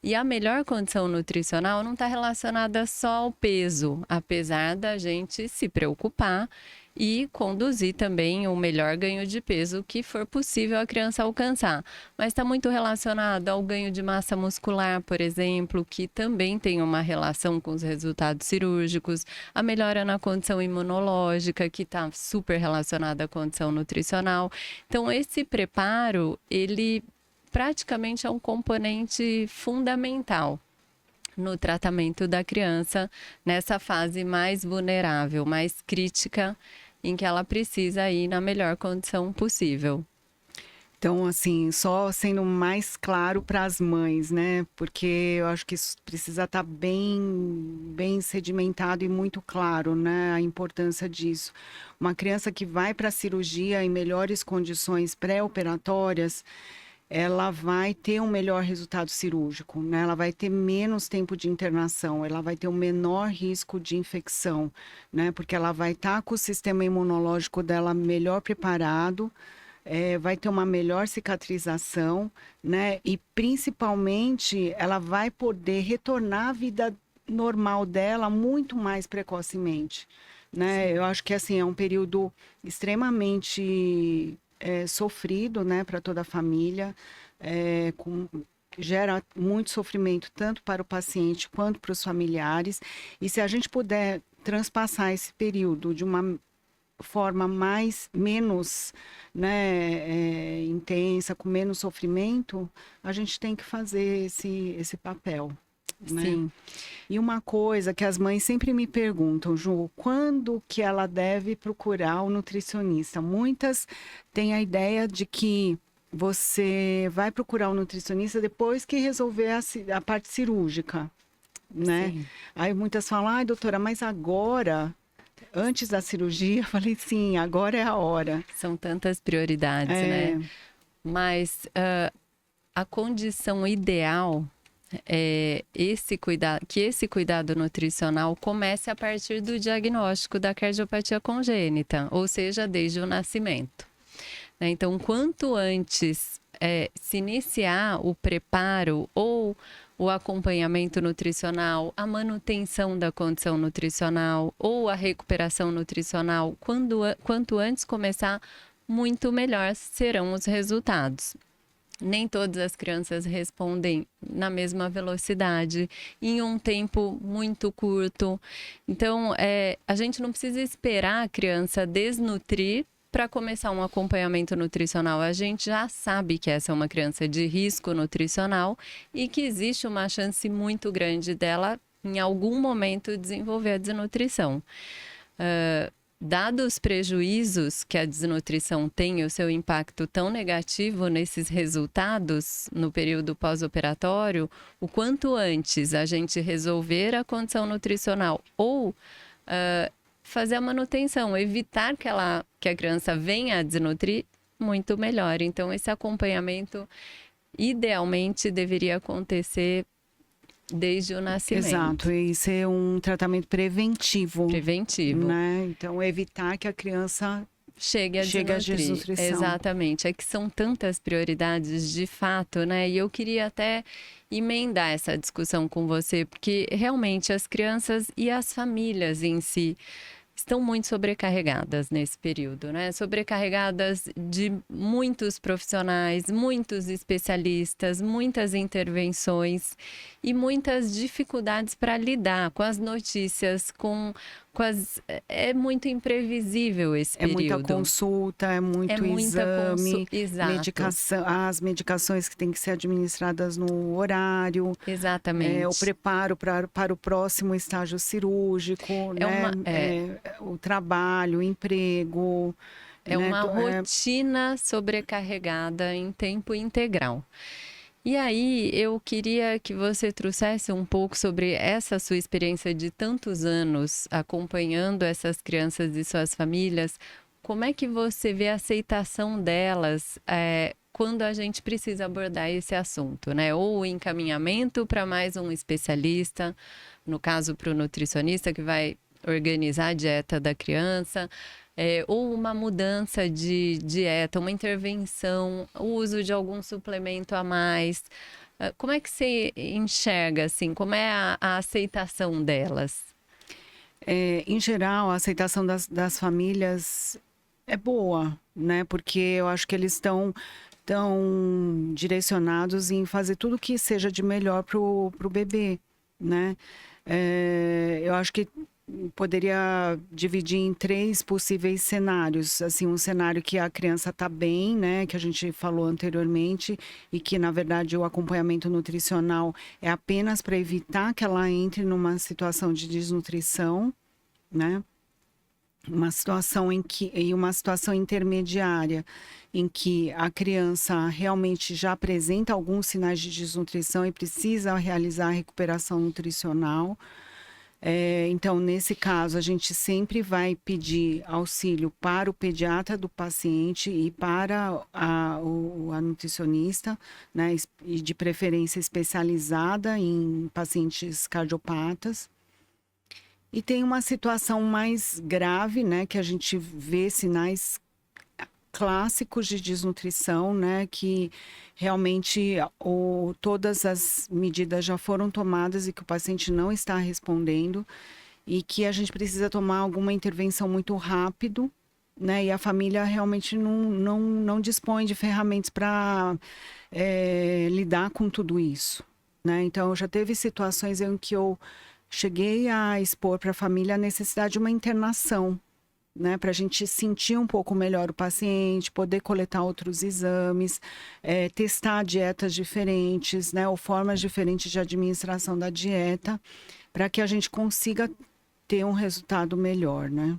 E a melhor condição nutricional não está relacionada só ao peso, apesar da gente se preocupar e conduzir também o melhor ganho de peso que for possível a criança alcançar. Mas está muito relacionado ao ganho de massa muscular, por exemplo, que também tem uma relação com os resultados cirúrgicos, a melhora na condição imunológica, que está super relacionada à condição nutricional. Então, esse preparo, ele praticamente é um componente fundamental no tratamento da criança nessa fase mais vulnerável, mais crítica, em que ela precisa ir na melhor condição possível. Então, assim, só sendo mais claro para as mães, né? Porque eu acho que isso precisa estar bem sedimentado e muito claro, né? A importância disso. Uma criança que vai para a cirurgia em melhores condições pré-operatórias, ela vai ter um melhor resultado cirúrgico, né? Ela vai ter menos tempo de internação, ela vai ter um menor risco de infecção, né? Porque ela vai estar com o sistema imunológico dela melhor preparado, vai ter uma melhor cicatrização, né? E principalmente ela vai poder retornar à vida normal dela muito mais precocemente, né? Eu acho que assim é um período extremamente sofrido, né, para toda a família, gera muito sofrimento tanto para o paciente quanto para os familiares. E se a gente puder transpassar esse período de uma forma menos, né, intensa, com menos sofrimento, a gente tem que fazer esse papel. Né? Sim. E uma coisa que as mães sempre me perguntam, Ju, quando que ela deve procurar o nutricionista? Muitas têm a ideia de que você vai procurar o nutricionista depois que resolver a parte cirúrgica, né? Sim. Aí muitas falam, ai, doutora, mas agora, antes da cirurgia, eu falei, sim, agora é a hora. São tantas prioridades, né? Mas a condição ideal que esse cuidado nutricional comece a partir do diagnóstico da cardiopatia congênita, ou seja, desde o nascimento. Então, quanto antes se iniciar o preparo ou o acompanhamento nutricional, a manutenção da condição nutricional ou a recuperação nutricional, quanto antes começar, muito melhor serão os resultados. nem todas as crianças respondem na mesma velocidade, em um tempo muito curto. Então, a gente não precisa esperar a criança desnutrir para começar um acompanhamento nutricional. A gente já sabe que essa é uma criança de risco nutricional e que existe uma chance muito grande dela, em algum momento, desenvolver a desnutrição. Dados os prejuízos que a desnutrição tem e o seu impacto tão negativo nesses resultados no período pós-operatório, o quanto antes a gente resolver a condição nutricional ou fazer a manutenção, evitar que a criança venha a desnutrir, muito melhor. Então, esse acompanhamento, idealmente, deveria acontecer desde o nascimento. Exato, e ser um tratamento preventivo. Preventivo. Né? Então, evitar que a criança chegue a desnutrição. Exatamente. É que são tantas prioridades de fato, né? E eu queria até emendar essa discussão com você, porque realmente as crianças e as famílias em si estão muito sobrecarregadas nesse período, né? Sobrecarregadas de muitos profissionais, muitos especialistas, muitas intervenções e muitas dificuldades para lidar com as notícias, é muito imprevisível esse período. É muita consulta, é muito exame, medicação, as medicações que têm que ser administradas no horário. Exatamente. O preparo para o próximo estágio cirúrgico, o trabalho, o emprego. É uma rotina sobrecarregada em tempo integral. E aí, eu queria que você trouxesse um pouco sobre essa sua experiência de tantos anos acompanhando essas crianças e suas famílias. Como é que você vê a aceitação delas quando a gente precisa abordar esse assunto, né? Ou o encaminhamento para mais um especialista, no caso para o nutricionista que vai organizar a dieta da criança, ou uma mudança de dieta, uma intervenção, o uso de algum suplemento a mais. Como é que você enxerga, assim, como é a aceitação delas? Em geral, a aceitação das famílias é boa, né? Porque eu acho que eles estão direcionados em fazer tudo que seja de melhor pro bebê, né? Eu acho que poderia dividir em 3 possíveis cenários. Assim, um cenário que a criança está bem, né, que a gente falou anteriormente, e que, na verdade, o acompanhamento nutricional é apenas para evitar que ela entre numa situação de desnutrição, né? Uma situação uma situação intermediária em que a criança realmente já apresenta alguns sinais de desnutrição e precisa realizar a recuperação nutricional. Então, nesse caso, a gente sempre vai pedir auxílio para o pediatra do paciente e para a nutricionista, né, e de preferência especializada em pacientes cardiopatas. E tem uma situação mais grave, né, que a gente vê sinais clássicos de desnutrição, né, que realmente todas as medidas já foram tomadas e que o paciente não está respondendo e que a gente precisa tomar alguma intervenção muito rápido, né, e a família realmente não dispõe de ferramentas para lidar com tudo isso, né? Então, já teve situações em que eu cheguei a expor para a família a necessidade de uma internação, né, para a gente sentir um pouco melhor o paciente, poder coletar outros exames, testar dietas diferentes, né, ou formas diferentes de administração da dieta, para que a gente consiga ter um resultado melhor, né?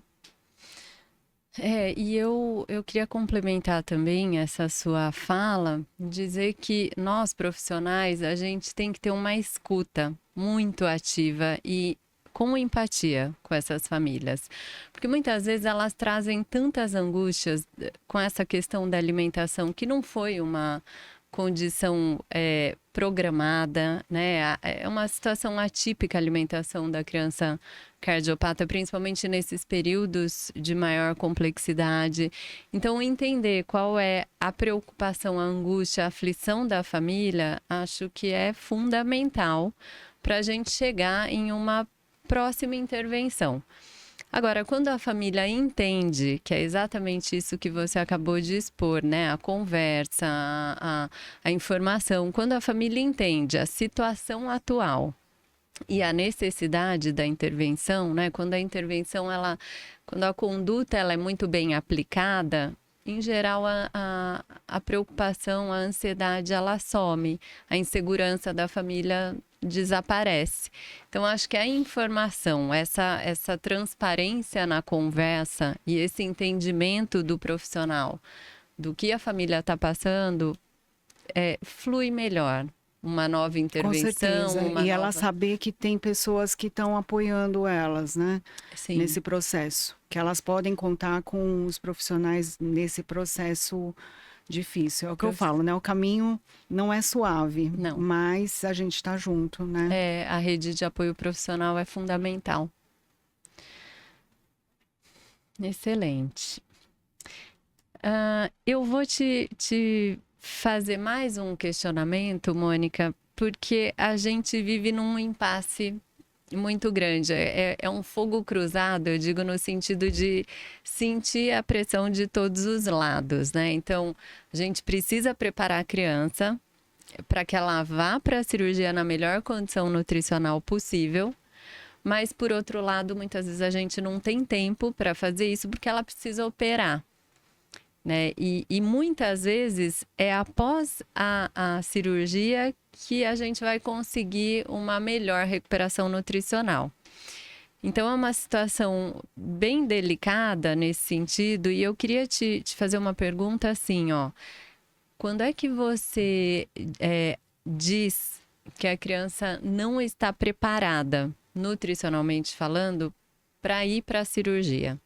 E eu queria complementar também essa sua fala, dizer que nós profissionais, a gente tem que ter uma escuta muito ativa e com empatia com essas famílias. Porque muitas vezes elas trazem tantas angústias com essa questão da alimentação, que não foi uma condição programada, né? É uma situação atípica a alimentação da criança cardiopata, principalmente nesses períodos de maior complexidade. Então, entender qual é a preocupação, a angústia, a aflição da família, acho que é fundamental para a gente chegar em uma próxima intervenção. Agora, quando a família entende, que é exatamente isso que você acabou de expor, né? A conversa, a informação, quando a família entende a situação atual e a necessidade da intervenção, né? Quando a intervenção, quando a conduta ela é muito bem aplicada, em geral a preocupação, a ansiedade, ela some, a insegurança da família desaparece. Então, acho que a informação, essa transparência na conversa e esse entendimento do profissional do que a família está passando, flui melhor. Uma nova intervenção. Com certeza. E ela saber que tem pessoas que estão apoiando elas, né? Sim. Nesse processo. Que elas podem contar com os profissionais nesse processo difícil. É o que eu falo, né? O caminho não é suave, não. Mas a gente está junto, né? A rede de apoio profissional é fundamental. Excelente. Eu vou te fazer mais um questionamento, Mônica, porque a gente vive num impasse muito grande. É um fogo cruzado, eu digo no sentido de sentir a pressão de todos os lados, né? Então, a gente precisa preparar a criança para que ela vá para a cirurgia na melhor condição nutricional possível. Mas, por outro lado, muitas vezes a gente não tem tempo para fazer isso porque ela precisa operar. Né? E muitas vezes é após a cirurgia que a gente vai conseguir uma melhor recuperação nutricional. Então, é uma situação bem delicada nesse sentido, e eu queria te fazer uma pergunta assim, ó. Quando é que você diz que a criança não está preparada, nutricionalmente falando, para ir para a cirurgia?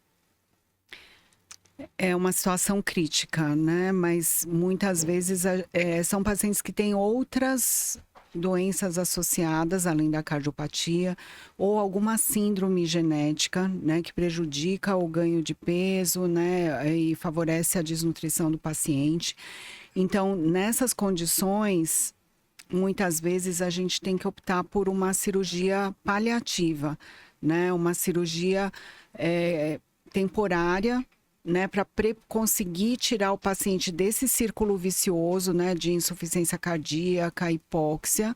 É uma situação crítica, né? Mas muitas vezes são pacientes que têm outras doenças associadas, além da cardiopatia, ou alguma síndrome genética, né? Que prejudica o ganho de peso, né? E favorece a desnutrição do paciente. Então, nessas condições, muitas vezes a gente tem que optar por uma cirurgia paliativa, né? Uma cirurgia temporária, né, para conseguir tirar o paciente desse círculo vicioso, né, de insuficiência cardíaca, hipóxia,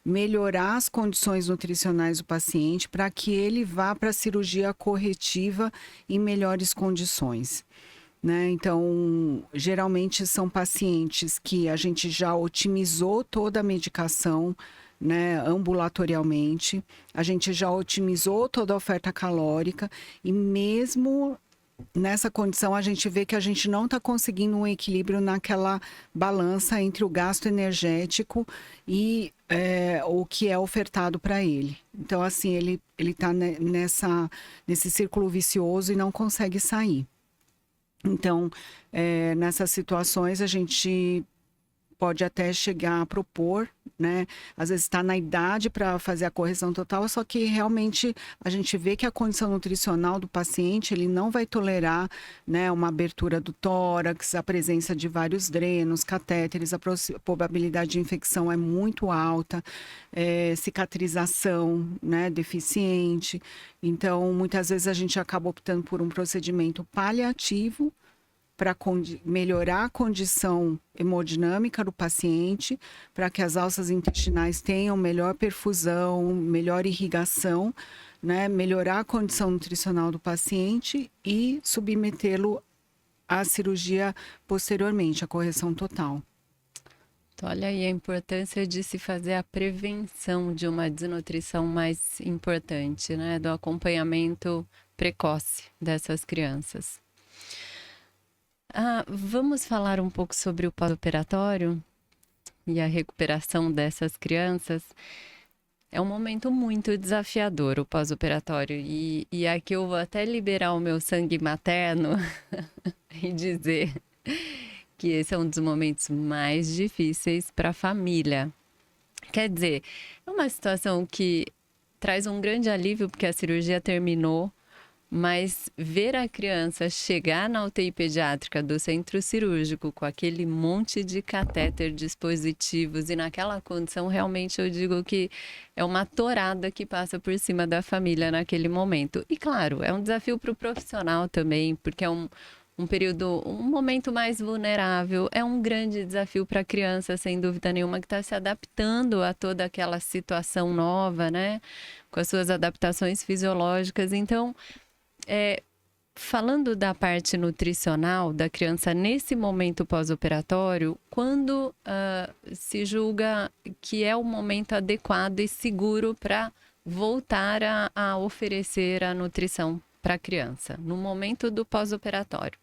melhorar as condições nutricionais do paciente para que ele vá para a cirurgia corretiva em melhores condições. Né? Então, geralmente são pacientes que a gente já otimizou toda a medicação, né, ambulatorialmente, a gente já otimizou toda a oferta calórica e mesmo nessa condição a gente vê que a gente não está conseguindo um equilíbrio naquela balança entre o gasto energético e o que é ofertado para ele. Então, assim, ele está nesse círculo vicioso e não consegue sair. Então, nessas situações a gente pode até chegar a propor, né? Às vezes está na idade para fazer a correção total, só que realmente a gente vê que a condição nutricional do paciente, ele não vai tolerar, né, uma abertura do tórax, a presença de vários drenos, catéteres, a probabilidade de infecção é muito alta, cicatrização, né, deficiente. Então, muitas vezes a gente acaba optando por um procedimento paliativo, para melhorar a condição hemodinâmica do paciente, para que as alças intestinais tenham melhor perfusão, melhor irrigação, né? Melhorar a condição nutricional do paciente e submetê-lo à cirurgia posteriormente, a correção total. Então, olha aí a importância de se fazer a prevenção de uma desnutrição mais importante, né? Do acompanhamento precoce dessas crianças. Vamos falar um pouco sobre o pós-operatório e a recuperação dessas crianças. É um momento muito desafiador o pós-operatório e aqui eu vou até liberar o meu sangue materno e dizer que esse é um dos momentos mais difíceis para a família. Quer dizer, é uma situação que traz um grande alívio porque a cirurgia terminou, Mas ver a criança chegar na UTI pediátrica do centro cirúrgico com aquele monte de catéter, dispositivos e naquela condição, realmente eu digo que é uma tourada que passa por cima da família naquele momento. E claro, é um desafio para o profissional também, porque é um período, um momento mais vulnerável, é um grande desafio para a criança, sem dúvida nenhuma, que está se adaptando a toda aquela situação nova, né? Com as suas adaptações fisiológicas. Então, falando da parte nutricional da criança nesse momento pós-operatório, quando se julga que é o momento adequado e seguro para voltar a oferecer a nutrição para a criança, no momento do pós-operatório?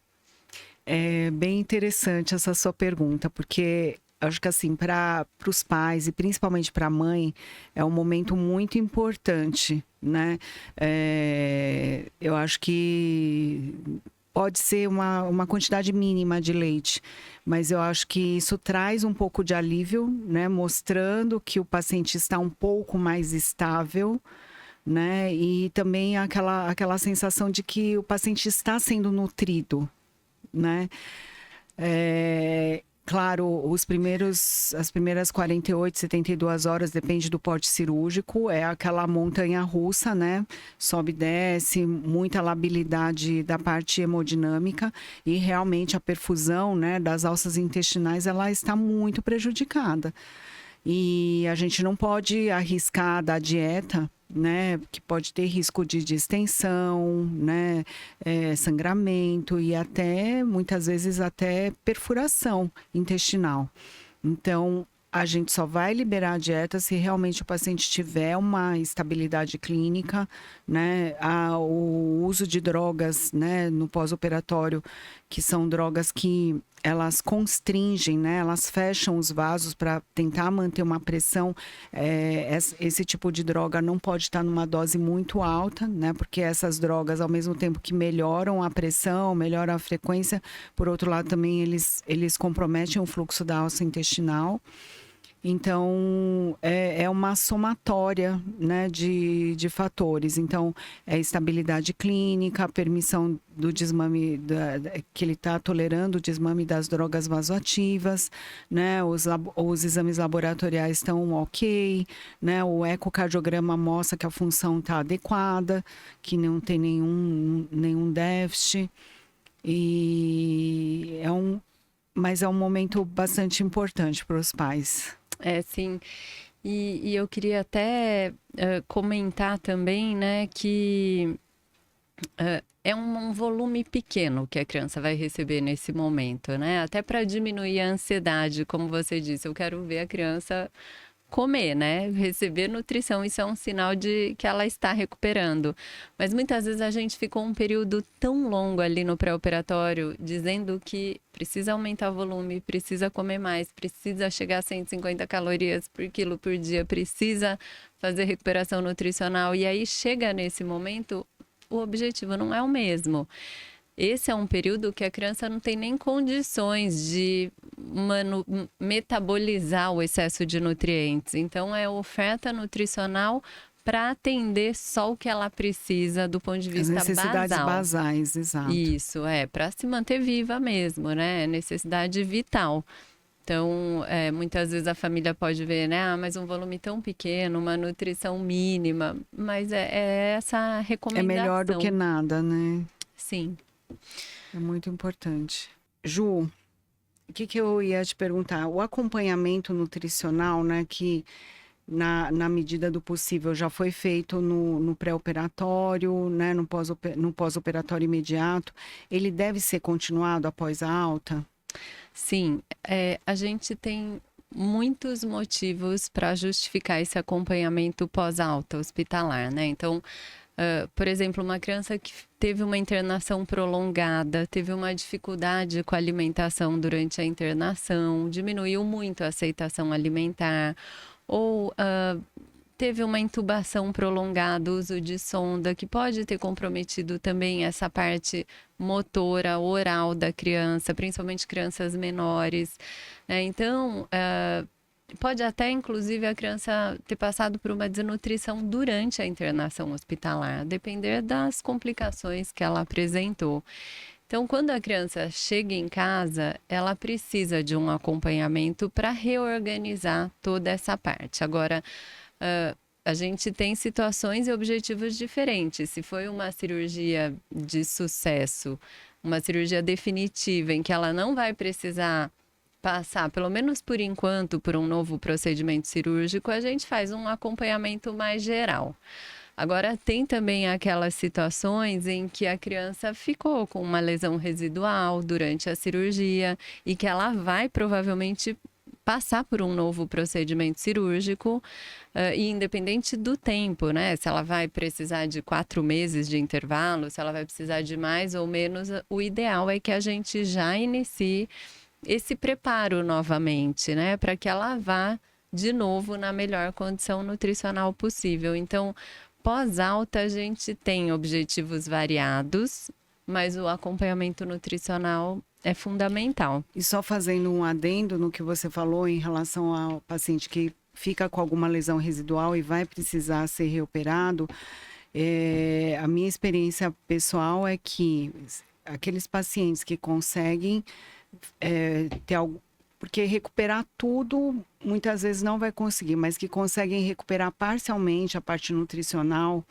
É bem interessante essa sua pergunta, porque acho que assim, para os pais e principalmente para a mãe, é um momento muito importante, né? Eu acho que pode ser uma quantidade mínima de leite, mas eu acho que isso traz um pouco de alívio, né? Mostrando que o paciente está um pouco mais estável, né? E também aquela sensação de que o paciente está sendo nutrido, né? Claro, as primeiras 48, 72 horas, depende do porte cirúrgico, é aquela montanha russa, né? Sobe e desce, muita labilidade da parte hemodinâmica e realmente a perfusão, né, das alças intestinais, ela está muito prejudicada. E a gente não pode arriscar da dieta, né, que pode ter risco de distensão, né, sangramento e até, muitas vezes, até perfuração intestinal. Então, a gente só vai liberar a dieta se realmente o paciente tiver uma estabilidade clínica, né? O uso de drogas, né, no pós-operatório, que são drogas que elas constringem, né? Elas fecham os vasos para tentar manter uma pressão. Esse tipo de droga não pode estar numa dose muito alta, né? Porque essas drogas, ao mesmo tempo que melhoram a pressão, melhoram a frequência, por outro lado também eles comprometem o fluxo da alça intestinal. Então, é uma somatória, né, de fatores. Então, é estabilidade clínica, a permissão do desmame, que ele está tolerando o desmame das drogas vasoativas, né, os exames laboratoriais estão ok, né, o ecocardiograma mostra que a função está adequada, que não tem nenhum déficit. Mas é um momento bastante importante para os pais. Sim. E eu queria até comentar também, né, que é um volume pequeno que a criança vai receber nesse momento, né? Até para diminuir a ansiedade, como você disse, eu quero ver a criança comer, né? Receber nutrição, isso é um sinal de que ela está recuperando. Mas muitas vezes a gente ficou um período tão longo ali no pré-operatório, dizendo que precisa aumentar o volume, precisa comer mais, precisa chegar a 150 calorias por quilo por dia, precisa fazer recuperação nutricional. E aí chega nesse momento, o objetivo não é o mesmo. Esse é um período que a criança não tem nem condições de metabolizar o excesso de nutrientes. Então, é oferta nutricional para atender só o que ela precisa do ponto de vista basal. As necessidades basais, exato. Isso, para se manter viva mesmo, né? Necessidade vital. Então, muitas vezes a família pode ver, né? Mas um volume tão pequeno, uma nutrição mínima. Mas é essa recomendação. É melhor do que nada, né? Sim. É muito importante. Ju, o que eu ia te perguntar? O acompanhamento nutricional, né, que na medida do possível já foi feito no pré-operatório, né, no pós-operatório imediato, ele deve ser continuado após a alta? Sim, a gente tem muitos motivos para justificar esse acompanhamento pós-alta hospitalar, né? Então, por exemplo, uma criança que teve uma internação prolongada, teve uma dificuldade com a alimentação durante a internação, diminuiu muito a aceitação alimentar, ou teve uma intubação prolongada, uso de sonda, que pode ter comprometido também essa parte motora, oral da criança, principalmente crianças menores. Então, pode até, inclusive, a criança ter passado por uma desnutrição durante a internação hospitalar, depender das complicações que ela apresentou. Então, quando a criança chega em casa, ela precisa de um acompanhamento para reorganizar toda essa parte. Agora, a gente tem situações e objetivos diferentes. Se foi uma cirurgia de sucesso, uma cirurgia definitiva, em que ela não vai precisar passar, pelo menos por enquanto, por um novo procedimento cirúrgico, a gente faz um acompanhamento mais geral. Agora, tem também aquelas situações em que a criança ficou com uma lesão residual durante a cirurgia e que ela vai provavelmente passar por um novo procedimento cirúrgico, e independente do tempo, né? Se ela vai precisar de 4 meses de intervalo, se ela vai precisar de mais ou menos, o ideal é que a gente já inicie esse preparo novamente, né? Para que ela vá de novo na melhor condição nutricional possível. Então, pós-alta, a gente tem objetivos variados, mas o acompanhamento nutricional é fundamental. E só fazendo um adendo no que você falou em relação ao paciente que fica com alguma lesão residual e vai precisar ser reoperado, a minha experiência pessoal é que aqueles pacientes que conseguem ter algo, porque recuperar tudo muitas vezes não vai conseguir, mas que conseguem recuperar parcialmente a parte nutricional,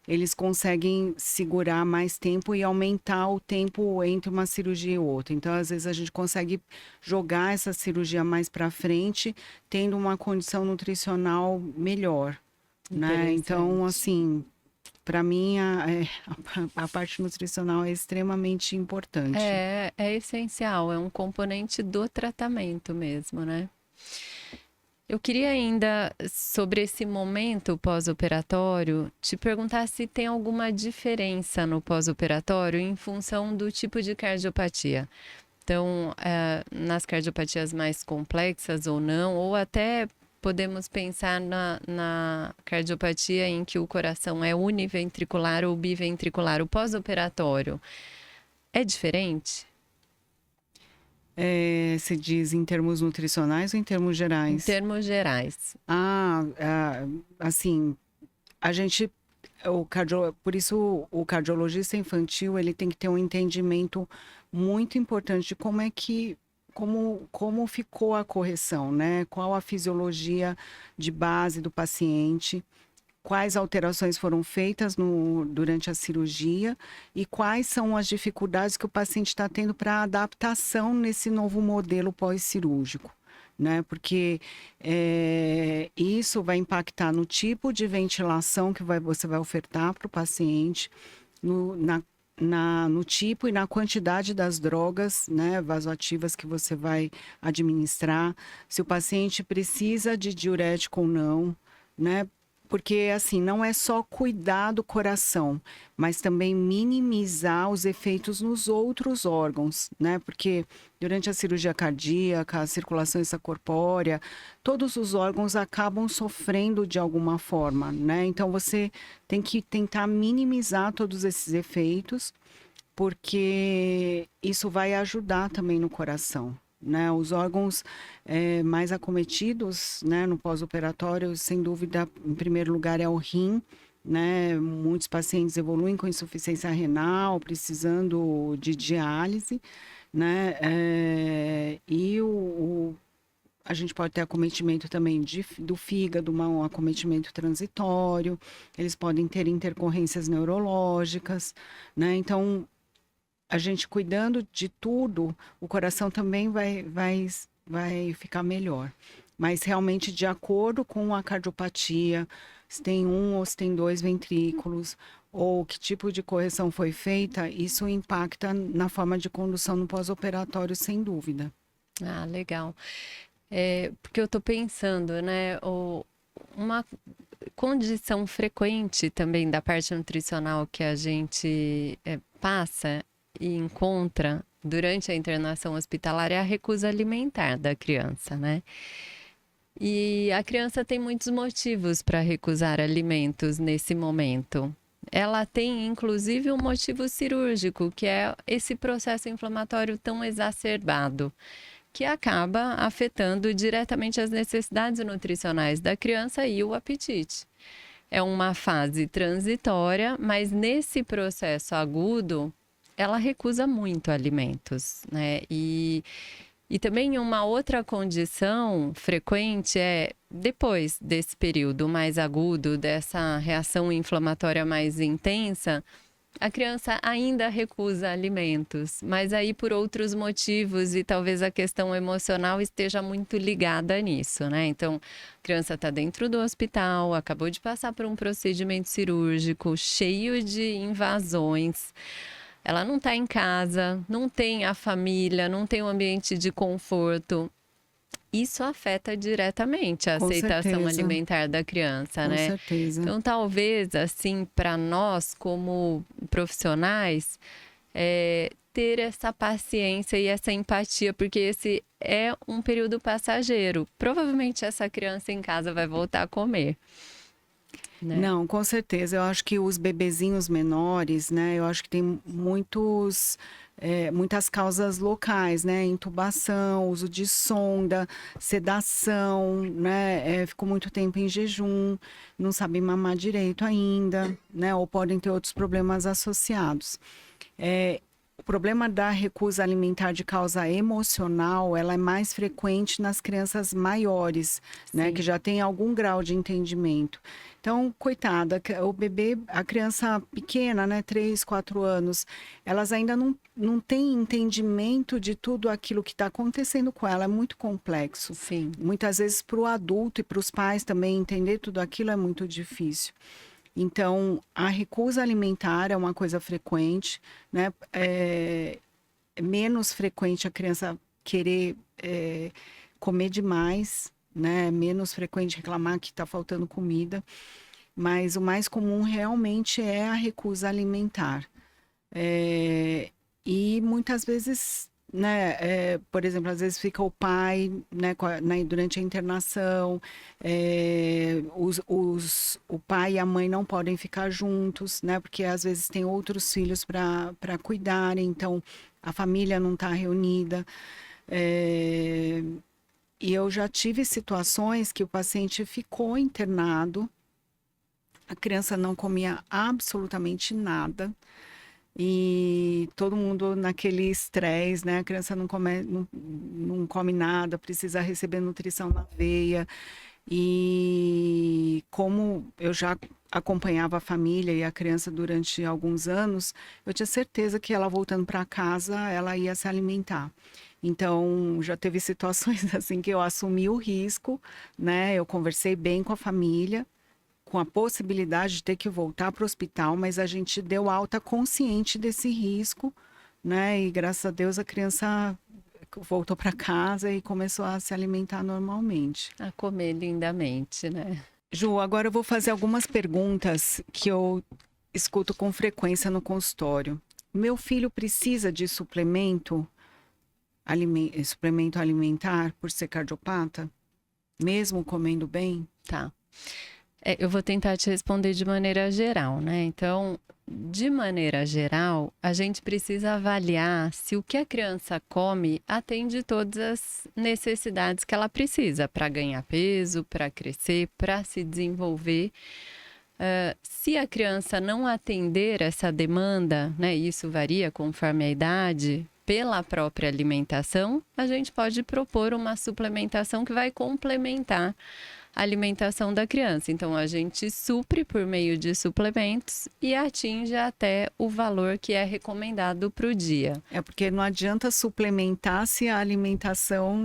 eles conseguem segurar mais tempo e aumentar o tempo entre uma cirurgia e outra. Então, às vezes, a gente consegue jogar essa cirurgia mais para frente, tendo uma condição nutricional melhor, né? Então, assim, para mim, a parte nutricional é extremamente importante. É essencial, é um componente do tratamento mesmo, né? Eu queria ainda, sobre esse momento pós-operatório, te perguntar se tem alguma diferença no pós-operatório em função do tipo de cardiopatia. Então, nas cardiopatias mais complexas ou não, ou até podemos pensar na cardiopatia em que o coração é univentricular ou biventricular. O pós-operatório é diferente? Você diz em termos nutricionais ou em termos gerais? Em termos gerais. Assim, a gente, por isso o cardiologista infantil, ele tem que ter um entendimento muito importante de como ficou a correção, né? Qual a fisiologia de base do paciente, quais alterações foram feitas durante a cirurgia e quais são as dificuldades que o paciente está tendo para adaptação nesse novo modelo pós-cirúrgico, né? Porque isso vai impactar no tipo de ventilação que você vai ofertar para o paciente, no tipo e na quantidade das drogas, né, vasoativas que você vai administrar, se o paciente precisa de diurético ou não, né? Porque, assim, não é só cuidar do coração, mas também minimizar os efeitos nos outros órgãos, né? Porque durante a cirurgia cardíaca, a circulação extracorpórea, todos os órgãos acabam sofrendo de alguma forma, né? Então, você tem que tentar minimizar todos esses efeitos, porque isso vai ajudar também no coração, né? Os órgãos mais acometidos, né, no pós-operatório, sem dúvida, em primeiro lugar, é o rim, né? Muitos pacientes evoluem com insuficiência renal, precisando de diálise, né? A gente pode ter acometimento também do fígado, um acometimento transitório, eles podem ter intercorrências neurológicas, né? Então, a gente cuidando de tudo, o coração também vai ficar melhor. Mas realmente, de acordo com a cardiopatia, se tem um ou se tem 2 ventrículos, ou que tipo de correção foi feita, isso impacta na forma de condução no pós-operatório, sem dúvida. Ah, legal. Porque eu estou pensando, né, uma condição frequente também da parte nutricional que a gente passa e encontra durante a internação hospitalar é a recusa alimentar da criança, né? E a criança tem muitos motivos para recusar alimentos nesse momento. Ela tem, inclusive, um motivo cirúrgico, que é esse processo inflamatório tão exacerbado. que acaba afetando diretamente as necessidades nutricionais da criança e o apetite. É uma fase transitória, mas nesse processo agudo, ela recusa muito alimentos, né? E também uma outra condição frequente é, depois desse período mais agudo, dessa reação inflamatória mais intensa, a criança ainda recusa alimentos, mas aí por outros motivos e talvez a questão emocional esteja muito ligada nisso, né? Então, a criança está dentro do hospital, acabou de passar por um procedimento cirúrgico cheio de invasões. Ela não está em casa, não tem a família, não tem um ambiente de conforto. Isso afeta diretamente a Com aceitação certeza. alimentar da criança, Com né? certeza. Então, talvez, assim, para nós, como profissionais, ter essa paciência e essa empatia, porque esse é um período passageiro. Provavelmente essa criança em casa vai voltar a comer. Né? Não, com certeza. Eu acho que os bebezinhos menores, né? Eu acho que tem muitas causas locais, né? Intubação, uso de sonda, sedação, né? Ficou muito tempo em jejum, não sabem mamar direito ainda, né? Ou podem ter outros problemas associados. O problema da recusa alimentar de causa emocional, ela é mais frequente nas crianças maiores, né? Que já tem algum grau de entendimento. Então, coitada, o bebê, a criança pequena, né, 3, 4 anos, elas ainda não têm entendimento de tudo aquilo que está acontecendo com ela, é muito complexo. Sim. Muitas vezes para o adulto e para os pais também entender tudo aquilo é muito difícil. Então, a recusa alimentar é uma coisa frequente, né? É menos frequente a criança querer comer demais, né? É menos frequente reclamar que está faltando comida, mas o mais comum realmente é a recusa alimentar. E muitas vezes, né, por exemplo, às vezes fica o pai, né, durante a internação, o pai e a mãe não podem ficar juntos, né, porque às vezes tem outros filhos para cuidarem, então a família não está reunida. E eu já tive situações que o paciente ficou internado, a criança não comia absolutamente nada, e todo mundo naquele estresse, né? A criança não come nada, precisa receber nutrição na veia. E como eu já acompanhava a família e a criança durante alguns anos, eu tinha certeza que ela voltando para casa, ela ia se alimentar. Então, já teve situações assim que eu assumi o risco, né? Eu conversei bem com a família, com a possibilidade de ter que voltar para o hospital, mas a gente deu alta consciente desse risco, né? E graças a Deus a criança voltou para casa e começou a se alimentar normalmente. A comer lindamente, né? Ju, agora eu vou fazer algumas perguntas que eu escuto com frequência no consultório. Meu filho precisa de suplemento alimentar por ser cardiopata? Mesmo comendo bem? Tá. Eu vou tentar te responder de maneira geral, né? Então, de maneira geral, a gente precisa avaliar se o que a criança come atende todas as necessidades que ela precisa para ganhar peso, para crescer, para se desenvolver. Se a criança não atender essa demanda, né? Isso varia conforme a idade, pela própria alimentação, a gente pode propor uma suplementação que vai complementar a alimentação da criança. Então, a gente supre por meio de suplementos e atinge até o valor que é recomendado para o dia. Porque não adianta suplementar se a alimentação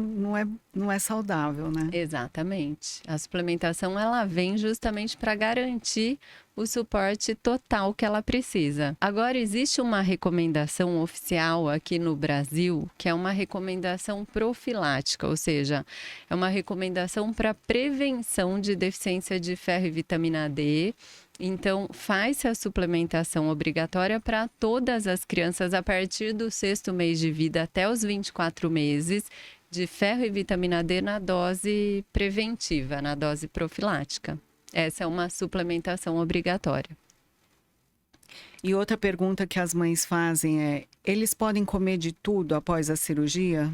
não é saudável, né? Exatamente. A suplementação, ela vem justamente para garantir o suporte total que ela precisa. Agora, existe uma recomendação oficial aqui no Brasil, que é uma recomendação profilática, ou seja, é uma recomendação para prevenção de deficiência de ferro e vitamina D. Então, faz-se a suplementação obrigatória para todas as crianças a partir do 6º mês de vida até os 24 meses, de ferro e vitamina D na dose preventiva, na dose profilática. Essa é uma suplementação obrigatória. E outra pergunta que as mães fazem é: eles podem comer de tudo após a cirurgia?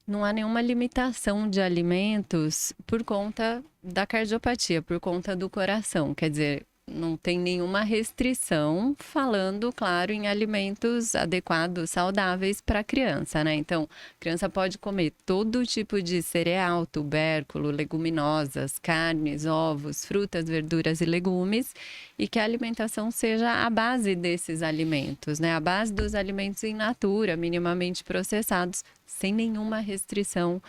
Não há nenhuma limitação de alimentos por conta da cardiopatia, por conta do coração. Quer dizer, não tem nenhuma restrição falando, claro, em alimentos adequados, saudáveis para a criança, né? Então, a criança pode comer todo tipo de cereal, tubérculo, leguminosas, carnes, ovos, frutas, verduras e legumes, e que a alimentação seja a base desses alimentos, né? A base dos alimentos in natura, minimamente processados, sem nenhuma restrição.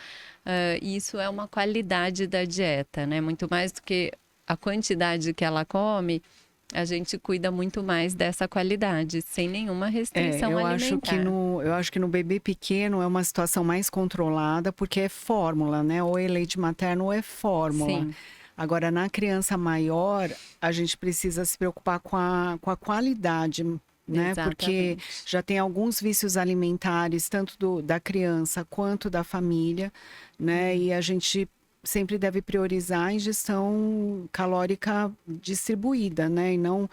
Isso é uma qualidade da dieta, né? Muito mais do que a quantidade que ela come, a gente cuida muito mais dessa qualidade, sem nenhuma restrição alimentar. Eu acho que no bebê pequeno é uma situação mais controlada, porque é fórmula, né? Ou é leite materno ou é fórmula. Sim. Agora, na criança maior, a gente precisa se preocupar com a qualidade, né? Porque Exatamente. já tem alguns vícios alimentares, tanto da criança quanto da família, né? E a gente sempre deve priorizar a ingestão calórica distribuída, né? E não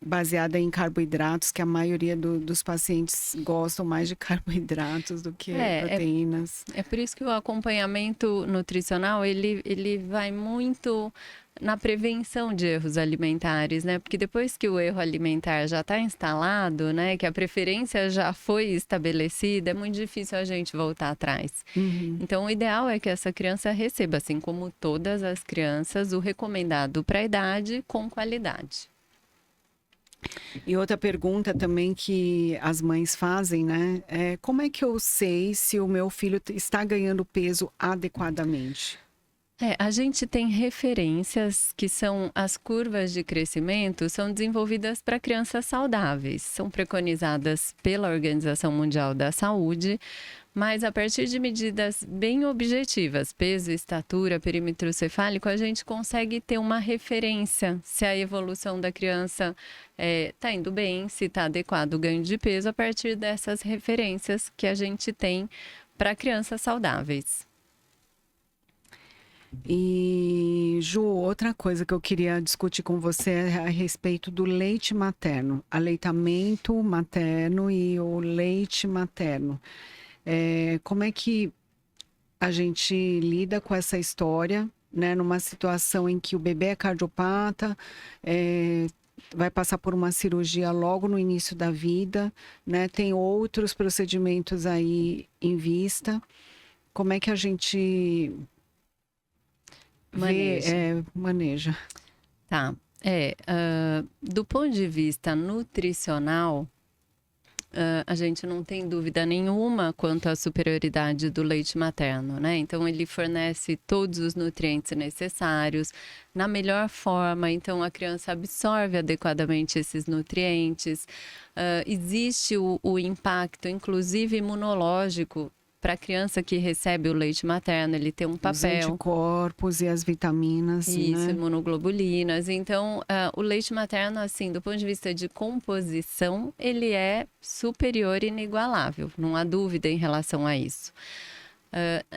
baseada em carboidratos, que a maioria dos pacientes gostam mais de carboidratos do que proteínas. É por isso que o acompanhamento nutricional, ele vai muito na prevenção de erros alimentares, né? Porque depois que o erro alimentar já está instalado, né? Que a preferência já foi estabelecida, é muito difícil a gente voltar atrás. Então, o ideal é que essa criança receba, assim como todas as crianças, o recomendado para a idade com qualidade. E outra pergunta também que as mães fazem, né? É como é que eu sei se o meu filho está ganhando peso adequadamente? A gente tem referências que são as curvas de crescimento, são desenvolvidas para crianças saudáveis, são preconizadas pela Organização Mundial da Saúde, mas a partir de medidas bem objetivas, peso, estatura, perímetro cefálico, a gente consegue ter uma referência se a evolução da criança está indo bem, se está adequado o ganho de peso, a partir dessas referências que a gente tem para crianças saudáveis. E, Ju, outra coisa que eu queria discutir com você é a respeito do leite materno, aleitamento materno e o leite materno. Como é que a gente lida com essa história, né? Numa situação em que o bebê é cardiopata, vai passar por uma cirurgia logo no início da vida, né? Tem outros procedimentos aí em vista. Como é que a gente maneja? Tá. Do ponto de vista nutricional, a gente não tem dúvida nenhuma quanto à superioridade do leite materno, né? Então, ele fornece todos os nutrientes necessários na melhor forma, então a criança absorve adequadamente esses nutrientes. Existe o impacto, inclusive imunológico, para a criança que recebe o leite materno, ele tem um papel. Os anticorpos e as vitaminas. Isso, né? Imunoglobulinas. Então, o leite materno, assim, do ponto de vista de composição, ele é superior e inigualável. Não há dúvida em relação a isso.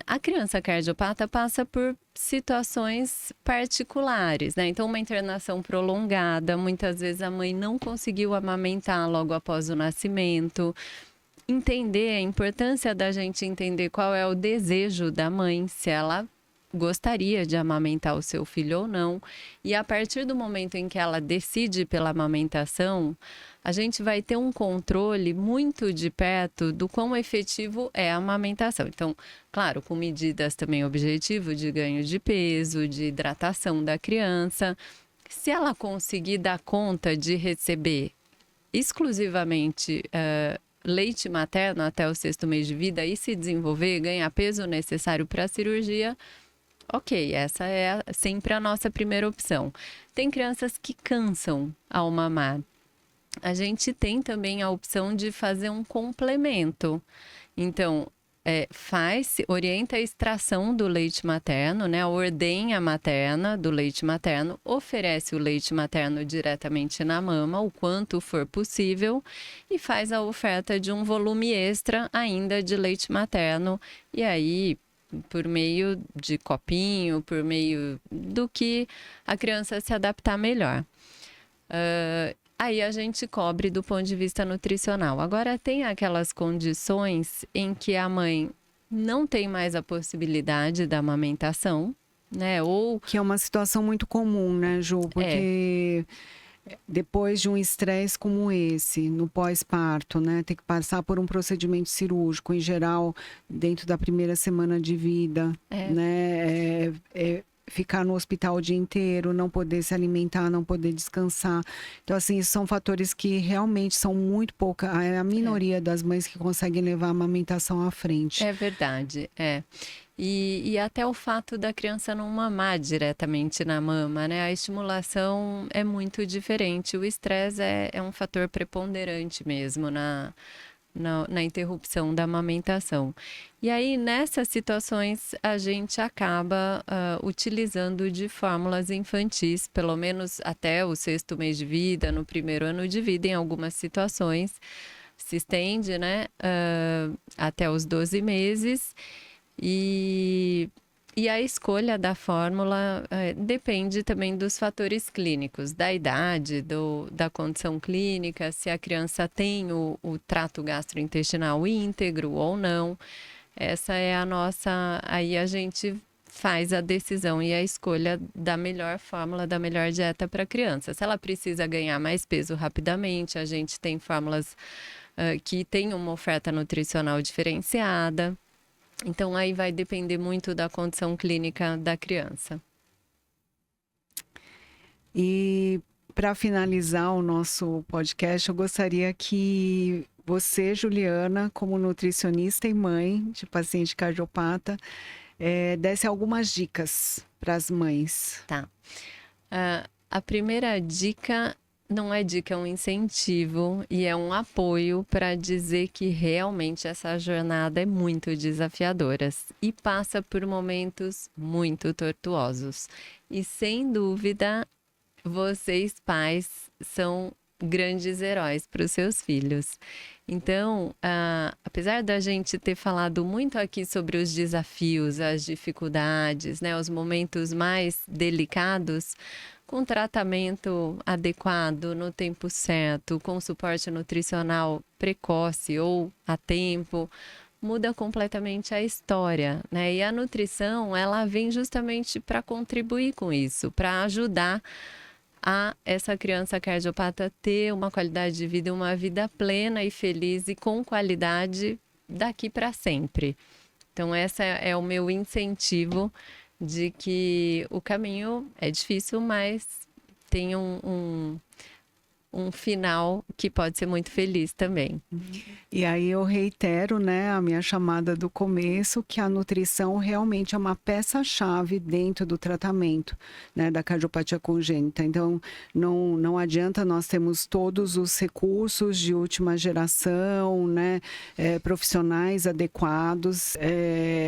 A criança cardiopata passa por situações particulares, né? Então, uma internação prolongada, muitas vezes a mãe não conseguiu amamentar logo após o nascimento. Entender a importância da gente entender qual é o desejo da mãe, se ela gostaria de amamentar o seu filho ou não. E a partir do momento em que ela decide pela amamentação, a gente vai ter um controle muito de perto do quão efetivo é a amamentação. Então, claro, com medidas também objetivas de ganho de peso, de hidratação da criança. Se ela conseguir dar conta de receber exclusivamente leite materno até o 6º mês de vida e se desenvolver, ganhar peso necessário para a cirurgia, ok, essa é sempre a nossa primeira opção. Tem crianças que cansam ao mamar. A gente tem também a opção de fazer um complemento. Então, orienta a extração do leite materno, né? A ordenha materna do leite materno, oferece o leite materno diretamente na mama, o quanto for possível, e faz a oferta de um volume extra ainda de leite materno. E aí, por meio de copinho, por meio do que a criança se adaptar melhor. Aí a gente cobre do ponto de vista nutricional. Agora, tem aquelas condições em que a mãe não tem mais a possibilidade da amamentação, né? Ou que é uma situação muito comum, né, Ju? Porque depois de um estresse como esse, no pós-parto, né, ter que passar por um procedimento cirúrgico, em geral, dentro da primeira semana de vida, né, ficar no hospital o dia inteiro, não poder se alimentar, não poder descansar. Então, assim, são fatores que realmente são muito pouca, é a minoria das mães que conseguem levar a amamentação à frente. É verdade, E até o fato da criança não mamar diretamente na mama, né? A estimulação é muito diferente. O estresse é um fator preponderante mesmo na interrupção da amamentação. E aí, nessas situações, a gente acaba utilizando de fórmulas infantis, pelo menos até o 6º mês de vida, no primeiro ano de vida, em algumas situações. Se estende, né, até os 12 meses. E a escolha da fórmula depende também dos fatores clínicos, da idade, da condição clínica, se a criança tem o trato gastrointestinal íntegro ou não. Essa é a nossa... Aí a gente faz a decisão e a escolha da melhor fórmula, da melhor dieta para a criança. Se ela precisa ganhar mais peso rapidamente, a gente tem fórmulas que têm uma oferta nutricional diferenciada. Então, aí vai depender muito da condição clínica da criança. E para finalizar o nosso podcast, eu gostaria que você, Juliana, como nutricionista e mãe de paciente cardiopata, desse algumas dicas para as mães. Tá. A primeira dica não é dica, é um incentivo e é um apoio para dizer que realmente essa jornada é muito desafiadora e passa por momentos muito tortuosos. E sem dúvida, vocês pais são grandes heróis para os seus filhos. Então, apesar da gente ter falado muito aqui sobre os desafios, as dificuldades, né, os momentos mais delicados, com tratamento adequado, no tempo certo, com suporte nutricional precoce ou a tempo, muda completamente a história, né? E a nutrição, ela vem justamente para contribuir com isso, para ajudar a essa criança cardiopata ter uma qualidade de vida, uma vida plena e feliz e com qualidade daqui para sempre. Então, esse é o meu incentivo de que o caminho é difícil, mas tem um final que pode ser muito feliz também. E aí eu reitero, né, a minha chamada do começo, que a nutrição realmente é uma peça-chave dentro do tratamento, né, da cardiopatia congênita. Então, não adianta nós termos todos os recursos de última geração, né, profissionais adequados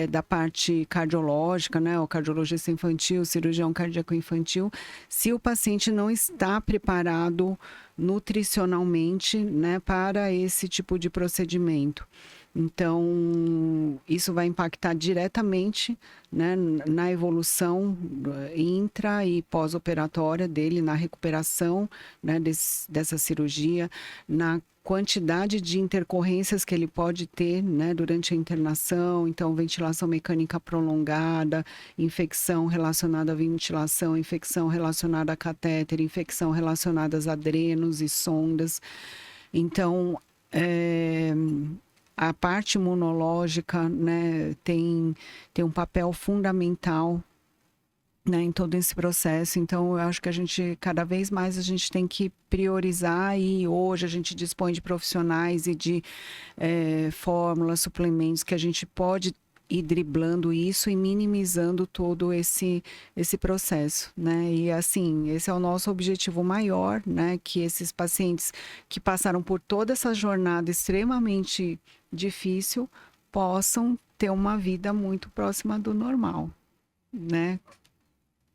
da parte cardiológica, né, o cardiologista infantil, o cirurgião cardíaco infantil, se o paciente não está preparado nutricionalmente, né, para esse tipo de procedimento. Então, isso vai impactar diretamente, né, na evolução intra e pós-operatória dele, na recuperação, né, dessa cirurgia, na quantidade de intercorrências que ele pode ter, né, durante a internação. Então, ventilação mecânica prolongada, infecção relacionada à ventilação, infecção relacionada a catéter, infecção relacionada a adrenos e sondas. Então, a parte imunológica, né, tem um papel fundamental, né, em todo esse processo. Então, eu acho que cada vez mais a gente tem que priorizar, e hoje a gente dispõe de profissionais e de fórmulas, suplementos que a gente pode ir driblando isso e minimizando todo esse processo, né? E assim, esse é o nosso objetivo maior, né? Que esses pacientes que passaram por toda essa jornada extremamente difícil possam ter uma vida muito próxima do normal, né?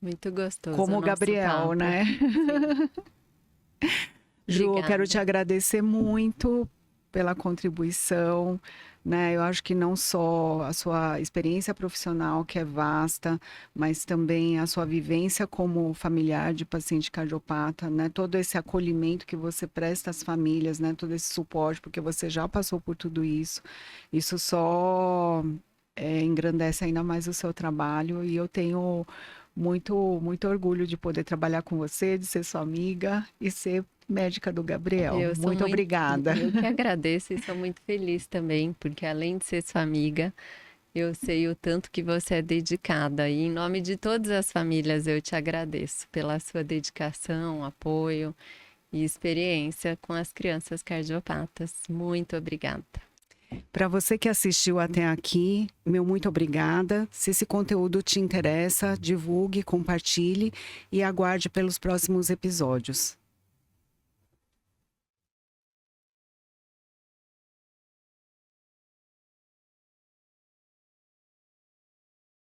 Muito gostoso. Como o Gabriel, papo, né? Ju, eu quero te agradecer muito pela contribuição, né? Eu acho que não só a sua experiência profissional, que é vasta, mas também a sua vivência como familiar de paciente cardiopata, né? Todo esse acolhimento que você presta às famílias, né? Todo esse suporte, porque você já passou por tudo isso. Isso só engrandece ainda mais o seu trabalho e eu tenho muito orgulho de poder trabalhar com você, de ser sua amiga e ser médica do Gabriel. Eu sou Muito obrigada. Eu que agradeço e sou muito feliz também, porque além de ser sua amiga, eu sei o tanto que você é dedicada. E em nome de todas as famílias, eu te agradeço pela sua dedicação, apoio e experiência com as crianças cardiopatas. Muito obrigada. Para você que assistiu até aqui, meu muito obrigada. Se esse conteúdo te interessa, divulgue, compartilhe e aguarde pelos próximos episódios.